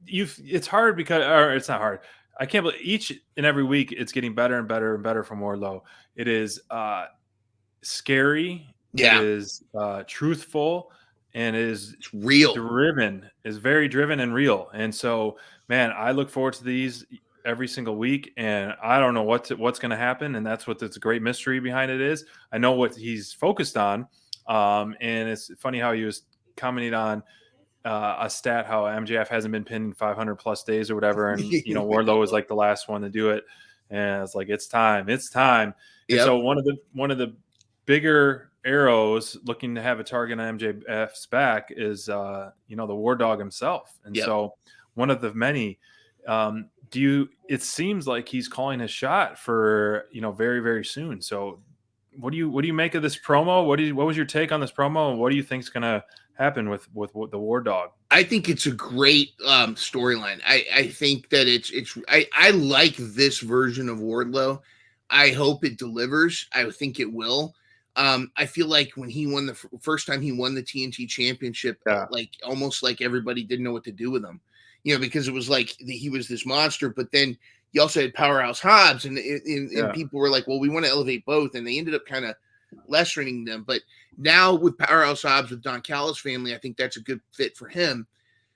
it's hard because, or it's not hard. I can't believe each and every week it's getting better and better and better from Wardlow. It is scary. It Yeah. is truthful, and is real. Driven, is very driven and real. And so, man, I look forward to these every single week, and I don't know what's going to happen. And that's what this great mystery behind it is. I know what he's focused on. And it's funny how he was commenting on a stat, how MJF hasn't been pinned 500 plus days or whatever. And, Wardlow was like the last one to do it. And it's like, it's time. And so one of the bigger arrows looking to have a target on MJF's back is, the War Dog himself. And so one of the many, it seems like he's calling his shot for, very, very soon. So what do you make of this promo? What was your take on this promo? And what do you think is going to happen with the War Dog? I think it's a great storyline. I think that I like this version of Wardlow. I hope it delivers. I think it will. I feel like when he won the first time he won the TNT Championship, like almost like everybody didn't know what to do with him, because it was like he was this monster. But then you also had Powerhouse Hobbs, and people were like, well, we want to elevate both, and they ended up kind of lessening them. But now with Powerhouse Hobbs, with Don Callis' family, I think that's a good fit for him.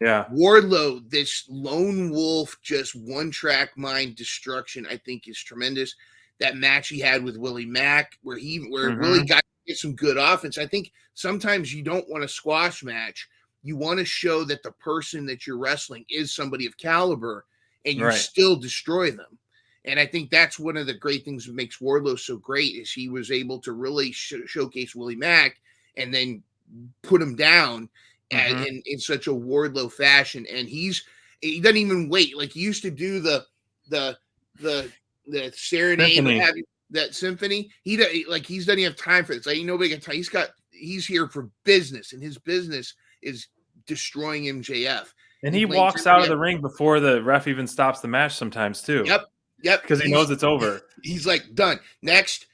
Yeah. Wardlow, this lone wolf, just one-track mind destruction, I think is tremendous. That match he had with Willie Mack, where Willie got to get some good offense. I think sometimes you don't want a squash match. You want to show that the person that you're wrestling is somebody of caliber, and you still destroy them. And I think that's one of the great things that makes Wardlow so great is he was able to really showcase Willie Mack and then put him down in such a Wardlow fashion. And he doesn't even wait. Like he used to do the serenade, symphony. That symphony. He doesn't have time for this. Like nobody got time. He's here for business, and his business is destroying MJF. And he walks out of the ring before the ref even stops the match sometimes too. Yep. Because he knows it's over. He's like, done. Next,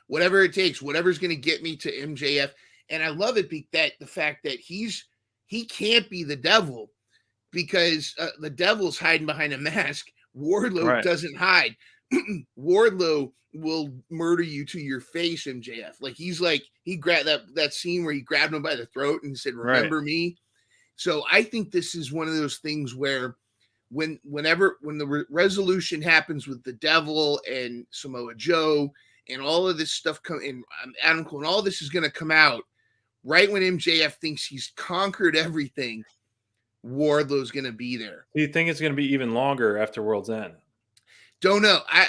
whatever it takes, whatever's going to get me to MJF. And I love it the fact that he can't be the devil because the devil's hiding behind a mask. Wardlow doesn't hide. Wardlow will murder you to your face, MJF. Like he grabbed that scene where he grabbed him by the throat and said, remember me. So I think this is one of those things where when the resolution happens with the devil and Samoa Joe and all of this stuff and Adam Cole and all this is going to come out right when MJF thinks he's conquered everything. Wardlow's going to be there. Do you think it's going to be even longer after World's End? Don't know. I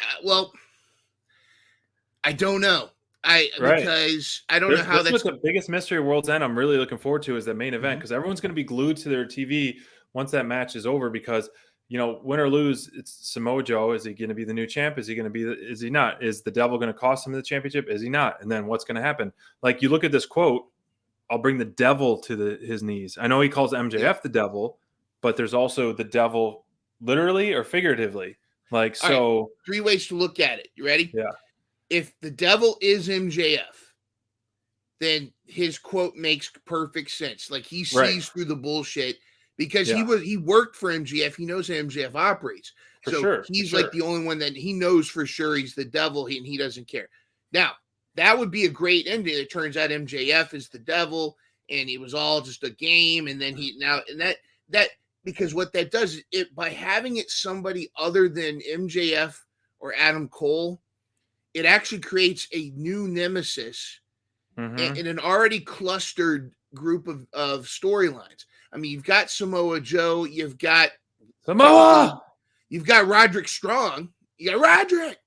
don't know. Because I don't know how that's the biggest mystery of World's End. I'm really looking forward to is that main event because everyone's going to be glued to their TV once that match is over because win or lose, it's Samoa Joe. Is he going to be the new champ? Is he going to be? Is he not? Is the devil going to cost him the championship? Is he not? And then what's going to happen? Like you look at this quote, I'll bring the devil to his knees. I know he calls MJF the devil, but there's also the devil literally or figuratively. Like so, right. 3 ways to look at it. You ready? Yeah. If the devil is MJF, then his quote makes perfect sense. Like he sees through the bullshit because he worked for MJF. He knows how MJF operates. He's like the only one that he knows for sure he's the devil and he doesn't care. Now, that would be a great ending. It turns out MJF is the devil and it was all just a game. And then because what that does, it by having it somebody other than MJF or Adam Cole, it actually creates a new nemesis in an already clustered group of storylines. I mean, you've got Samoa Joe, you've got Samoa, you've got Roderick Strong, you got Roderick,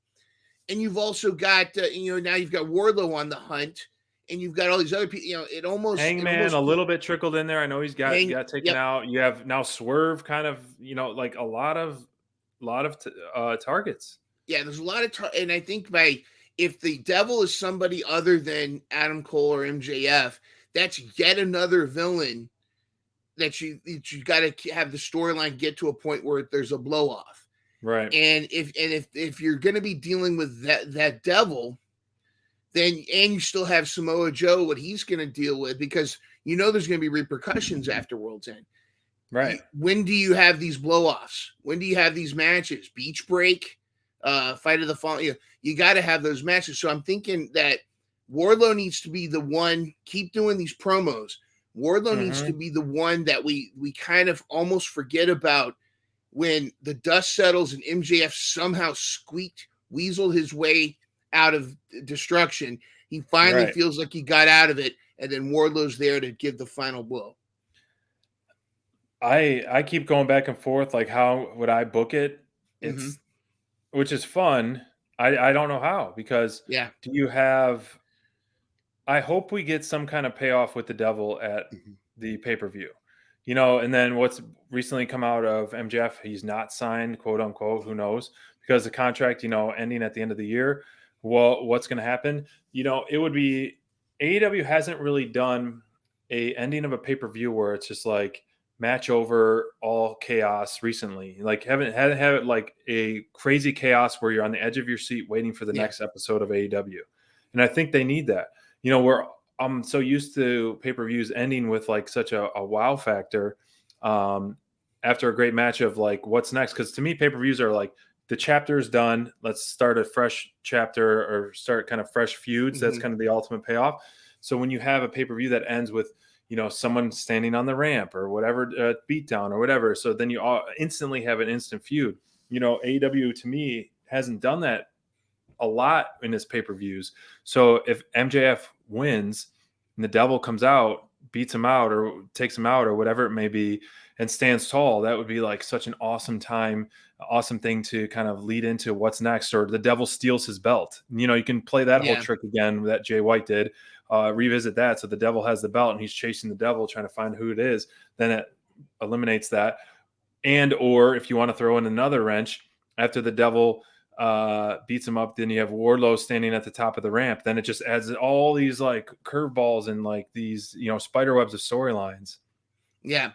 and you've also got now you've got Wardlow on the hunt, and you've got all these other people. Hangman a little bit trickled in there. I know he's got taken out. You have now Swerve, kind of like a lot of targets. Yeah, there's a lot of and I think if the Devil is somebody other than Adam Cole or MJF, that's yet another villain that you got to have the storyline get to a point where there's a blow off. Right. And if you're going to be dealing with that Devil, then and you still have Samoa Joe, what he's going to deal with, because there's going to be repercussions after World's End. Right. When do you have these blow-offs? When do you have these matches? Beach break, Fight of the Fall. You got to have those matches. So I'm thinking that Wardlow needs to be the one. Keep doing these promos. Wardlow needs to be the one that we kind of almost forget about when the dust settles and MJF somehow weaseled his way out of destruction. He finally feels like he got out of it, and then Wardlow's there to give the final blow. I keep going back and forth, like how would I book it? It's which is fun. I don't know how, because do you have I hope we get some kind of payoff with the Devil at the pay-per-view. And then what's recently come out of MJF, he's not signed, quote unquote, who knows, because the contract, ending at the end of the year. Well, what's going to happen? It would be AEW hasn't really done a ending of a pay-per-view where it's just like match over, all chaos recently. Like haven't had it like a crazy chaos where you're on the edge of your seat waiting for the next episode of AEW. And I think they need that. I'm so used to pay-per-views ending with like such a wow factor after a great match of like what's next. Because to me, pay-per-views are like the chapter is done. Let's start a fresh chapter or start kind of fresh feuds. That's kind of the ultimate payoff. So when you have a pay-per-view that ends with someone standing on the ramp or whatever, beatdown or whatever, so then you all instantly have an instant feud. AEW to me hasn't done that a lot in his pay-per-views. So if MJF wins and the Devil comes out, beats him out or takes him out or whatever it may be, and stands tall, that would be like such an awesome thing to kind of lead into what's next. Or the Devil steals his belt. You can play that whole trick again that Jay White did, revisit that. So the Devil has the belt and he's chasing the Devil, trying to find who it is. Then it eliminates that. And, or if you want to throw in another wrench, after the Devil beats him up, then you have Wardlow standing at the top of the ramp. Then it just adds all these like curveballs and like these, spider webs of storylines. Yeah.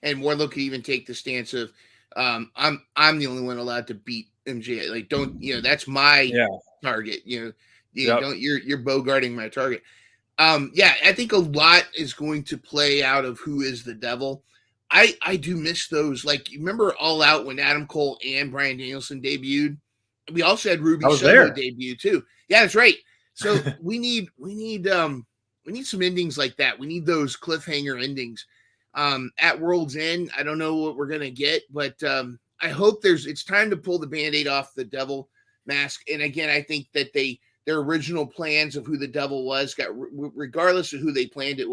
And Wardlow could even take the stance of, I'm the only one allowed to beat MJ. Like, don't, that's my target. You're bogarting my target. I think a lot is going to play out of who is the Devil. I do miss those. Like, you remember All Out when Adam Cole and Bryan Danielson debuted? We also had Ruby Soho debut too. Yeah, that's right. So we need some endings like that. We need those cliffhanger endings. At World's End, I don't know what we're gonna get, but I hope it's time to pull the Band-Aid off the Devil mask. And again, I think that their original plans of who the Devil was regardless of who they planned it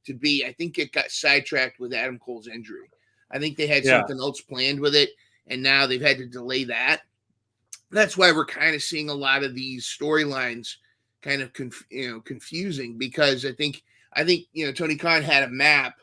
to be, I think it got sidetracked with Adam Cole's injury. I think they had something else planned with it, and now they've had to delay that. That's why we're kind of seeing a lot of these storylines kind of confusing, because I think Tony Khan had a map,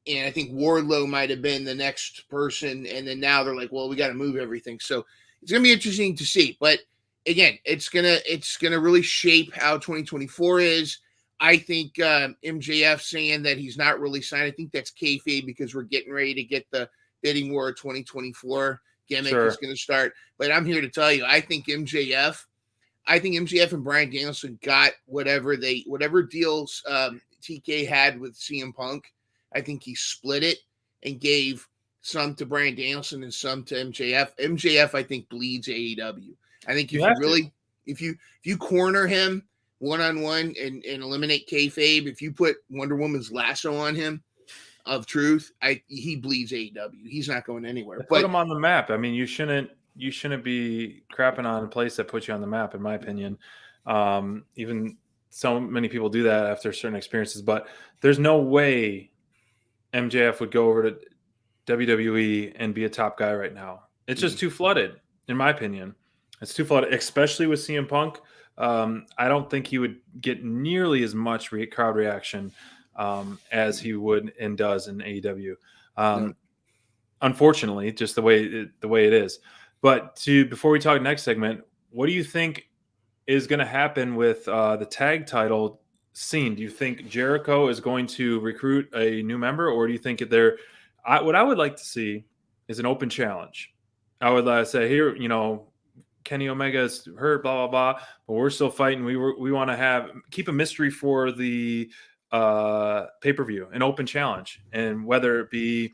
and I think Wardlow might have been the next person, and then now they're like, well, we got to move everything. So it's gonna be interesting to see. But again, it's gonna really shape how 2024 is. I think MJF saying that he's not really signed, I think that's kayfabe, because we're getting ready to get the bidding war 2024 gimmick is going to start. But I'm here to tell you, I think MJF and Bryan Danielson got whatever deals TK had with CM Punk. I think he split it and gave some to Bryan Danielson and some to MJF. MJF, I think, bleeds AEW. I think if you corner him one-on-one and eliminate kayfabe, if you put Wonder Woman's lasso on him, of truth, he bleeds AEW. He's not going anywhere. Put him on the map. I mean, you shouldn't be crapping on a place that puts you on the map, in my opinion. Even so many people do that after certain experiences, but there's no way MJF would go over to WWE and be a top guy right now. It's just too flooded, in my opinion. It's too flooded, especially with CM Punk. I don't think he would get nearly as much crowd reaction as he would and does in AEW. Unfortunately, just the way it is. But before we talk next segment, what do you think is going to happen with the tag title scene? Do you think Jericho is going to recruit a new member, or do you think what I would like to see is an open challenge? I would say, here, Kenny Omega is hurt, blah, blah, blah, but we're still fighting. We want to keep a mystery for the pay-per-view, an open challenge. And whether it be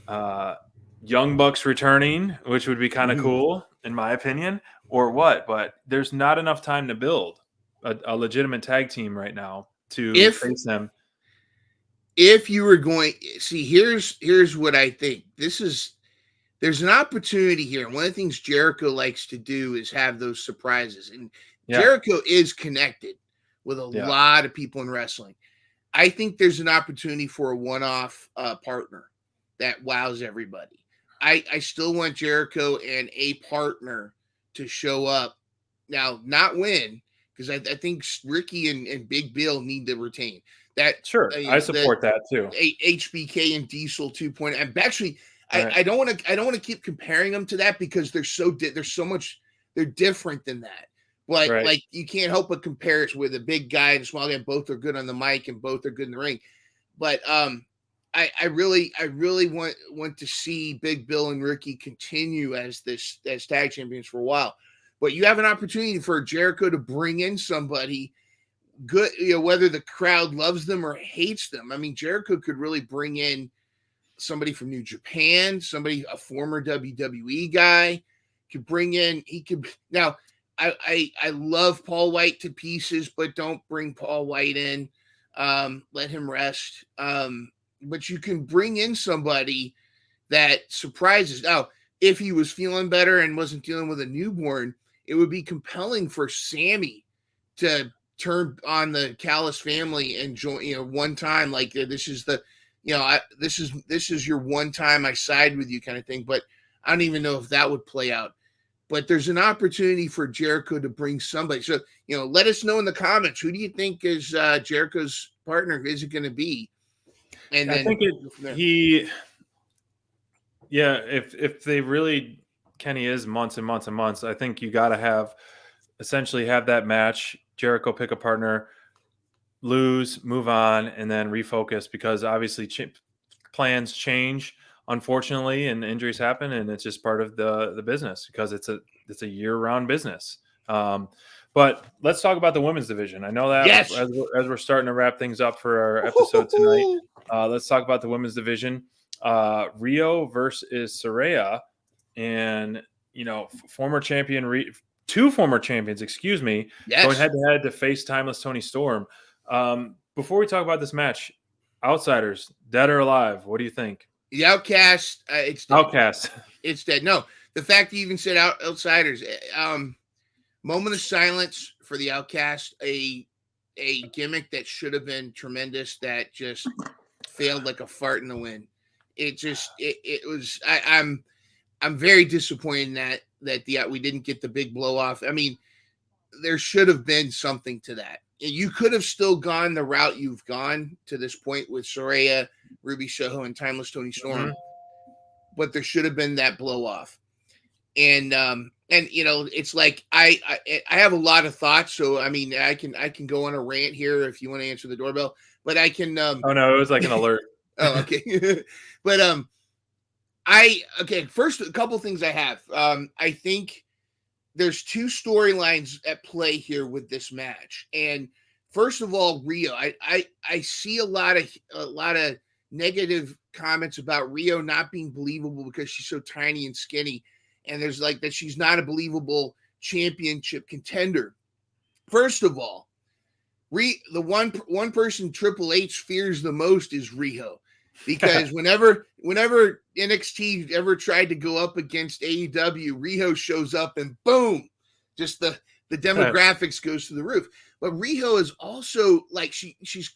Young Bucks returning, which would be kind of cool, in my opinion, or what, but there's not enough time to build a legitimate tag team right now to face them. If you were going, see, here's what I think. There's an opportunity here. And one of the things Jericho likes to do is have those surprises. And Jericho is connected with a lot of people in wrestling. I think there's an opportunity for a one-off partner that wows everybody. I still want Jericho and a partner to show up. Now, not win, because I think Ricky and Big Bill need to retain. That sure, I support that too. HBK and Diesel 2.0. And actually, I don't want to keep comparing them to that because they're different than that. But like you can't help but compare it with a big guy and a small guy. Both are good on the mic and both are good in the ring. But I really want to see Big Bill and Ricky continue as tag champions for a while. But you have an opportunity for Jericho to bring in somebody good, whether the crowd loves them or hates them. I mean, Jericho could really bring in somebody from New Japan, a former WWE guy could bring in. Now, I love Paul White to pieces, but don't bring Paul White in. Let him rest. But you can bring in somebody that surprises. Now, if he was feeling better and wasn't dealing with a newborn, it would be compelling for Sammy to turn on the Callis family and join, one time, like this is this is your one time I side with you kind of thing. But I don't even know if that would play out. But there's an opportunity for Jericho to bring somebody. So, let us know in the comments, who do you think is Jericho's partner? Is it going to be? And then if they really, Kenny is months and months and months, I think you got to essentially have that match, Jericho pick a partner, lose, move on, and then refocus, because obviously plans change, unfortunately, and injuries happen, and it's just part of the business, because it's a year-round business. But let's talk about the women's division. I know that as we're starting to wrap things up for our episode tonight, let's talk about the women's division. Rio versus Saraya, and former champion, two former champions, excuse me, going head-to-head to face Timeless Toni Storm. Before we talk about this match, Outsiders, dead or alive? What do you think? The Outcast, it's dead. Outcast. It's dead. No, the fact you even said Outsiders, moment of silence for the Outcast, a gimmick that should have been tremendous that just failed like a fart in the wind. It was. I'm very disappointed that we didn't get the big blow off. I mean, there should have been something to that. You could have still gone the route you've gone to this point with Saraya, Ruby Soho, and Timeless Toni Storm, but there should have been that blow off. And it's like I have a lot of thoughts. So I mean, I can go on a rant here if you want to answer the doorbell, but I can. Oh no, it was like an alert. Oh, okay. But first, a couple things I have. I think there's two storylines at play here with this match. And first of all, Rio, I see a lot of negative comments about Rio not being believable because she's so tiny and skinny. And there's like that she's not a believable championship contender. First of all, the one person Triple H fears the most is Rio. because whenever NXT ever tried to go up against AEW, Riho shows up and boom, just the demographics goes through the roof. But Riho is also like she's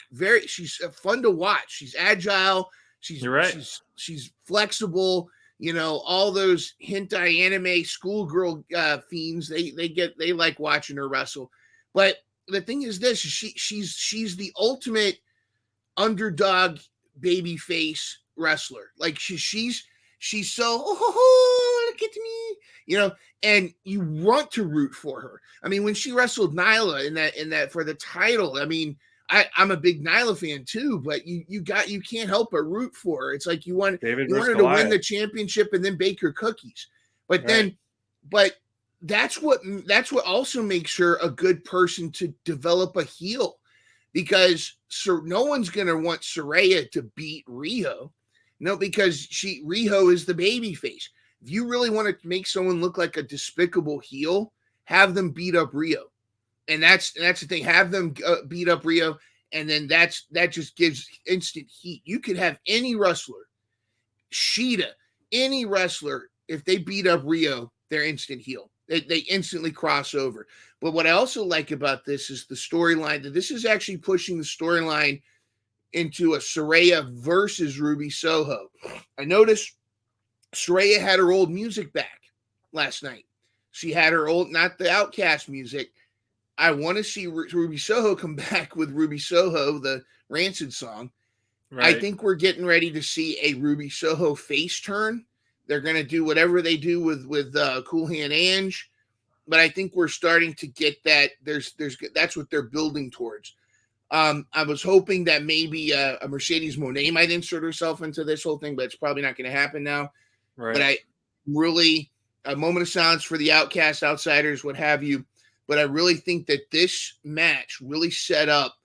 fun to watch. She's agile. You're right. She's flexible. You know, all those hentai anime schoolgirl fiends. They like watching her wrestle. But the thing is this: she's the ultimate underdog baby face wrestler. Like she's so look at me, you know, and you want to root for her. I mean, when she wrestled Nyla in that for the title, I mean, I'm a big Nyla fan too, but you can't help but root for her. It's like you want her to win the championship and then bake her cookies. But then, but that's what also makes her a good person to develop a heel, because no one's gonna want Saraya to beat Riho. No, because Riho is the baby face. If you really want to make someone look like a despicable heel, have them beat up Riho. And that's the thing. Have them beat up Riho, and then that just gives instant heat. You could have any wrestler, Sheeta, any wrestler, if they beat up Riho, they're instant heel. They instantly cross over. But what I also like about this is the storyline. That this is actually pushing the storyline into a Saraya versus Ruby Soho. I noticed Saraya had her old music back last night. She had her old, not the Outcast music. I want to see Ruby Soho come back with Ruby Soho, the Rancid song. Right. I think we're getting ready to see a Ruby Soho face turn. They're going to do whatever they do with Cool Hand Ange, but I think we're starting to get that. That's what they're building towards. I was hoping that maybe a Mercedes Moné might insert herself into this whole thing, but it's probably not going to happen now. Right. But I really, a moment of silence for the Outcast, Outsiders, what have you. But I really think that this match really set up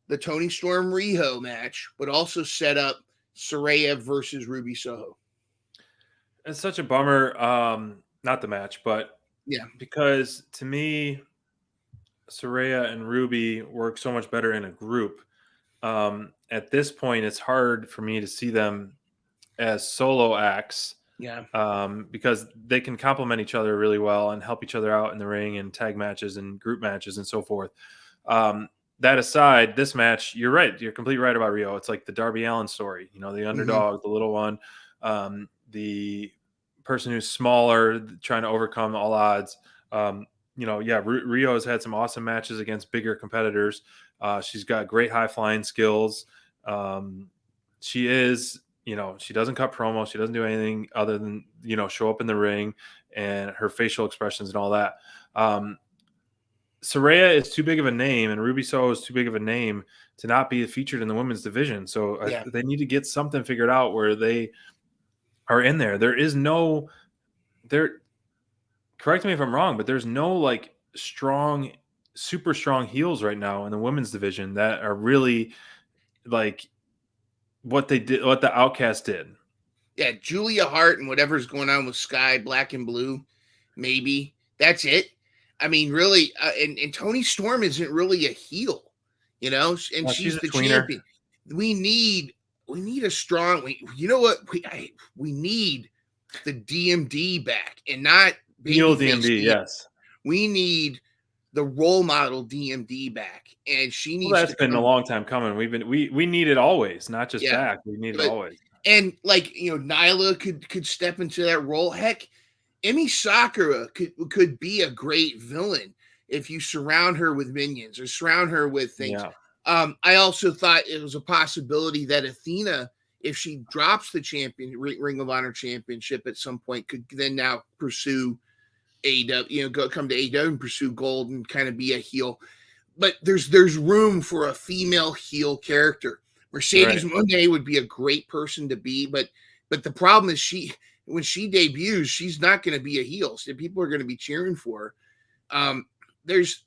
the Toni Storm Riho match, but also set up Saraya versus Ruby Soho. It's such a bummer, not the match, but yeah, because to me, Saraya and Ruby work so much better in a group. At this point, it's hard for me to see them as solo acts. Yeah. Because they can complement each other really well and help each other out in the ring and tag matches and group matches and so forth. That aside, this match, you're right. You're completely right about Riho. It's like the Darby Allin story, you know, the underdog, the little one, the person who's smaller, trying to overcome all odds. Riho has had some awesome matches against bigger competitors. She's got great high flying skills. She is, she doesn't cut promo. She doesn't do anything other than, show up in the ring and her facial expressions and all that. Saraya is too big of a name and Ruby Soho is too big of a name to not be featured in the women's division. So they need to get something figured out where they are in there. Correct me if I'm wrong, but there's no like super strong heels right now in the women's division that are really like what they did, what the Outcast did. Yeah, Julia Hart and whatever's going on with Sky, Black and Blue, maybe. That's it. I mean, really, and Toni Storm isn't really a heel, and she's the champion. We need a strong. We need the DMD back, and not heel DMD. Yes, we need the role model DMD back, and she needs. Well, that's been a long time coming. We need it always, not just back. We need it always. And Nyla could step into that role. Heck, Emi Sakura could be a great villain if you surround her with minions or surround her with things. Yeah. I also thought it was a possibility that Athena, if she drops the Ring of Honor championship at some point, could then now pursue AEW, come to AEW and pursue gold and kind of be a heel. But there's room for a female heel character. Mercedes Moné would be a great person to be, but the problem is when she debuts, she's not going to be a heel. So people are going to be cheering for her.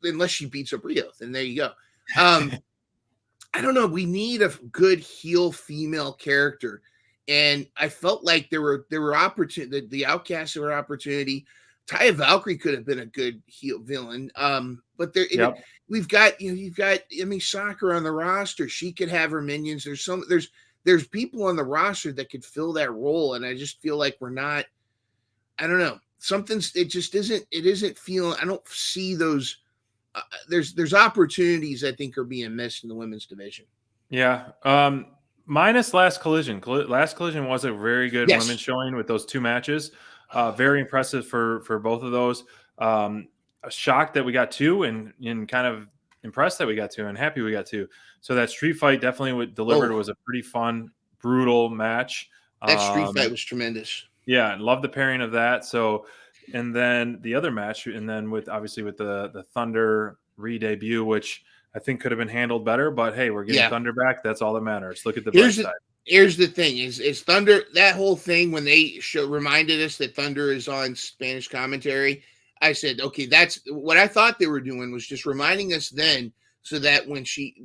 Unless she beats up Riho, then there you go. I don't know. We need a good heel female character, and I felt like there were opportunity. The Outcasts were opportunity. Taya Valkyrie could have been a good heel villain. But we've got you've got Emi Sakura on the roster. She could have her minions. There's there's people on the roster that could fill that role, and I just feel like we're not. I don't know. It isn't feeling. I don't see those. There's opportunities I think are being missed in the women's division. Yeah. Minus Last Collision. Last Collision was a very good women's showing with those 2 matches. Very impressive for both of those. Shocked that we got 2 and kind of impressed that we got 2 and happy we got 2. So that street fight definitely delivered. Was a pretty fun, brutal match. That street fight was tremendous. Yeah, love the pairing of that. So, and then the other match, and then with the Thunder re-debut, which I think could have been handled better, but hey, we're getting Thunder back. That's all that matters. Look at the bright side. Here's the thing: is Thunder, that whole thing when they reminded us that Thunder is on Spanish commentary. I said, okay, that's what I thought they were doing, was just reminding us then, so that when she's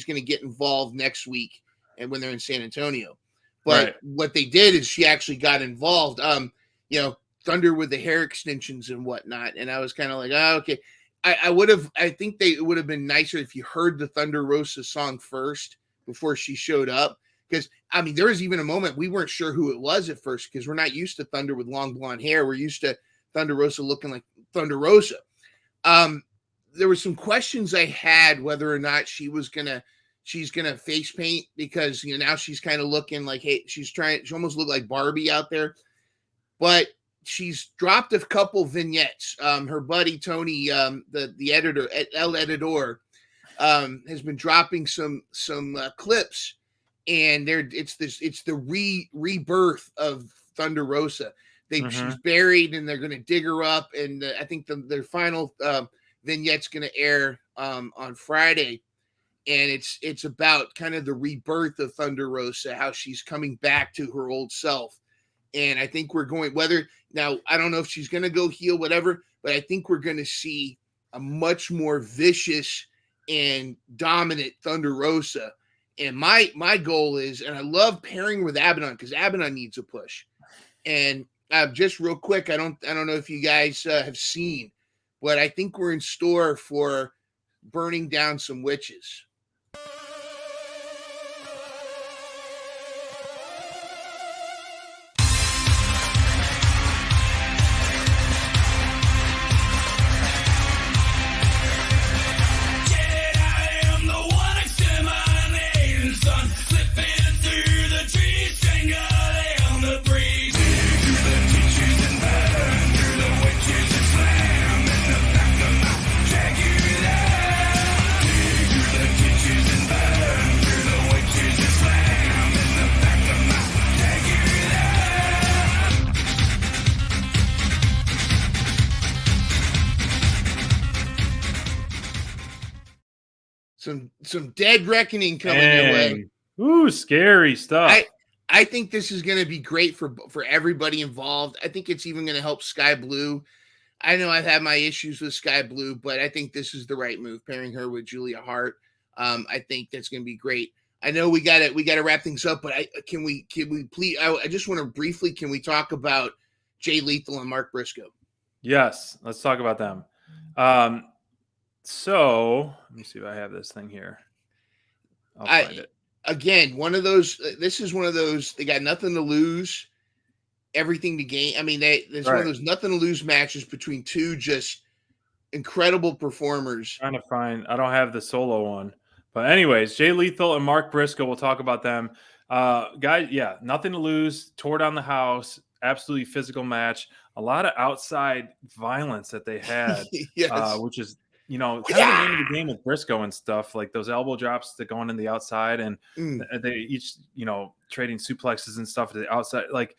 going to get involved next week and when they're in San Antonio. But what they did is she actually got involved. Thunder with the hair extensions and whatnot, and I was kind of like, oh, okay. I think it would have been nicer if you heard the Thunder Rosa song first before she showed up. Because, I mean, there was even a moment we weren't sure who it was at first, because we're not used to Thunder with long blonde hair. We're used to Thunder Rosa looking like Thunder Rosa. There were some questions I had whether or not she's gonna face paint, because now she's kind of looking like, hey, she almost looked like Barbie out there. But she's dropped a couple vignettes. Her buddy Tony, the editor at El Editore, has been dropping some clips, and it's the rebirth of Thunder Rosa. She's buried, and they're going to dig her up, and I think their final vignette's going to air on Friday, and it's about kind of the rebirth of Thunder Rosa, how she's coming back to her old self. And I think we're going, now I don't know if she's going to go heel, whatever, but I think we're going to see a much more vicious and dominant Thunder Rosa. And my goal is, and I love pairing with Abaddon, because Abaddon needs a push. And just real quick, I don't know if you guys have seen, but I think we're in store for burning down some witches. Some dead reckoning coming your way. Ooh, scary stuff. I think this is going to be great for everybody involved. I think it's even going to help Sky Blue. I know I've had my issues with Sky Blue, but I think this is the right move, pairing her with Julia Hart. I think that's going to be great. I know we got to wrap things up, but can we please? I just want to briefly, can we talk about Jay Lethal and Mark Briscoe? Yes, let's talk about them. So let me see if I have this thing here. I'll find it. Again, this is one of those, they got nothing to lose, everything to gain. I mean, one of those nothing to lose matches between two just incredible performers. I don't have the solo one. But anyways, Jay Lethal and Mark Briscoe, we'll talk about them. Guys, yeah, nothing to lose, tore down the house, absolutely physical match. A lot of outside violence that they had, yes. Which is, kind of the name of the game with Briscoe and stuff, like those elbow drops that go on the outside, and they each, trading suplexes and stuff to the outside. Like,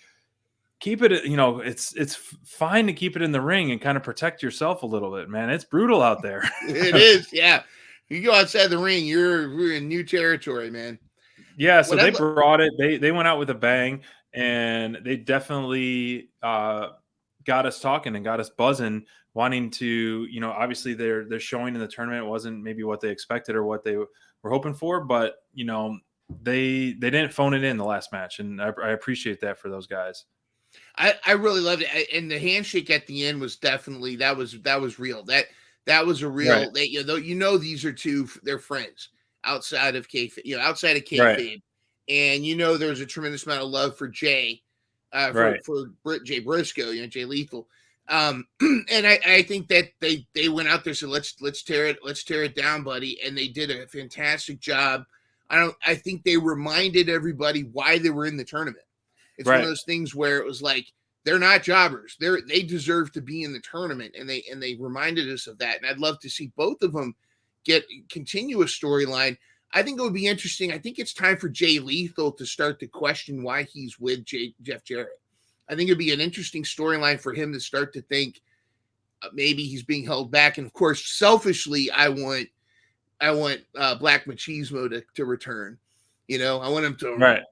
keep it, it's fine to keep it in the ring and kind of protect yourself a little bit, man. It's brutal out there. It is, yeah. You go outside the ring, we're in new territory, man. Yeah, so they brought it. They went out with a bang, and they definitely got us talking and got us buzzing, wanting to, obviously their showing in the tournament wasn't maybe what they expected or what they were hoping for, but they didn't phone it in the last match, and I appreciate that for those guys. I really loved it, and the handshake at the end was definitely that was real. That was a real. Right. These are two. They're friends outside of kayfabe, outside of kayfabe, and there's a tremendous amount of love for Jay, for Jay Briscoe, Jay Lethal. And I think that they went out there, so let's tear it down, buddy, and they did a fantastic job. I think they reminded everybody why they were in the tournament. It's one of those things where it was like, they're not jobbers. They deserve to be in the tournament, and they reminded us of that. And I'd love to see both of them continue a storyline. I think it would be interesting. I think it's time for Jay Lethal to start to question why he's with Jeff Jarrett. I think it'd be an interesting storyline for him to start to think maybe he's being held back. And of course, selfishly, I want Black Machismo to return. I want him to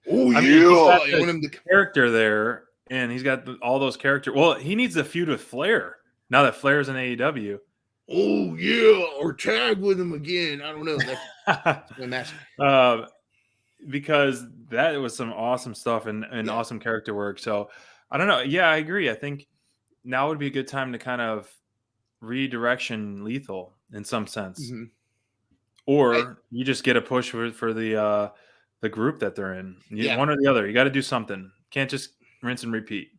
I want him to character there, and he's got all those characters. Well, he needs a feud with Flair now that Flair's in AEW. Oh yeah, or tag with him again. I don't know. That's my message. Because that was some awesome stuff and awesome character work. So I don't know. Yeah, I agree. I think now would be a good time to kind of redirection Lethal in some sense, or you just get a push for the group that they're in. One or the other. You got to do something. Can't just rinse and repeat.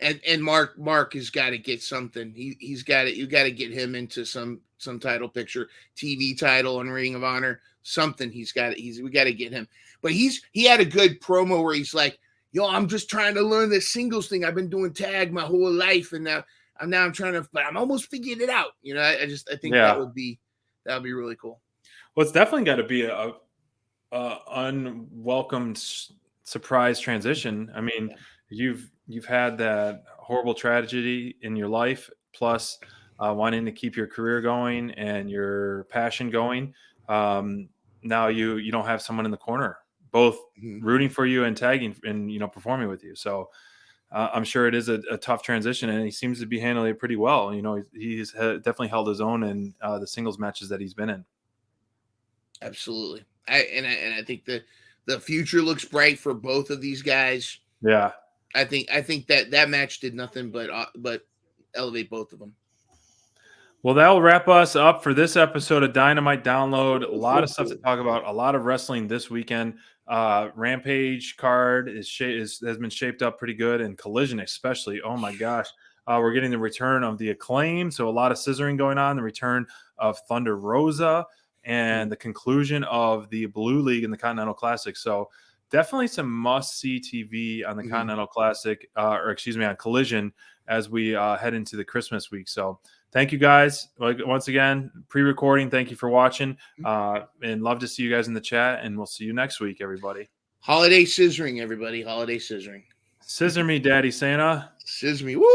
And Mark has got to get something. He's got it. You got to get him into some title picture, TV title on Ring of Honor, something. We got to get him. But he had a good promo where he's like, "Yo, I'm just trying to learn this singles thing. I've been doing tag my whole life, and now I'm trying to, but I'm almost figured it out." I think that would be really cool. Well, it's definitely got to be a unwelcomed surprise transition. I mean, you've had that horrible tragedy in your life, plus wanting to keep your career going and your passion going. Now you don't have someone in the corner, both rooting for you and tagging and performing with you. So I'm sure it is a tough transition, and he seems to be handling it pretty well. He's definitely held his own in the singles matches that he's been in. Absolutely. I think the future looks bright for both of these guys. Yeah. I think that match did nothing but elevate both of them. Well, that will wrap us up for this episode of Dynamite Download. A lot of stuff to talk about, a lot of wrestling this weekend. Rampage card has been shaped up pretty good, and Collision especially. Oh my gosh. We're getting the return of the Acclaim, so a lot of scissoring going on, the return of Thunder Rosa, and the conclusion of the Blue League in the Continental Classic. So definitely some must-see TV on the Continental Classic, on Collision, as we head into the Christmas week. So thank you guys. Once again, pre-recording, thank you for watching, and love to see you guys in the chat, and we'll see you next week, everybody. Holiday scissoring, everybody. Holiday scissoring. Scissor me, Daddy Santa. Scissor me. Woo!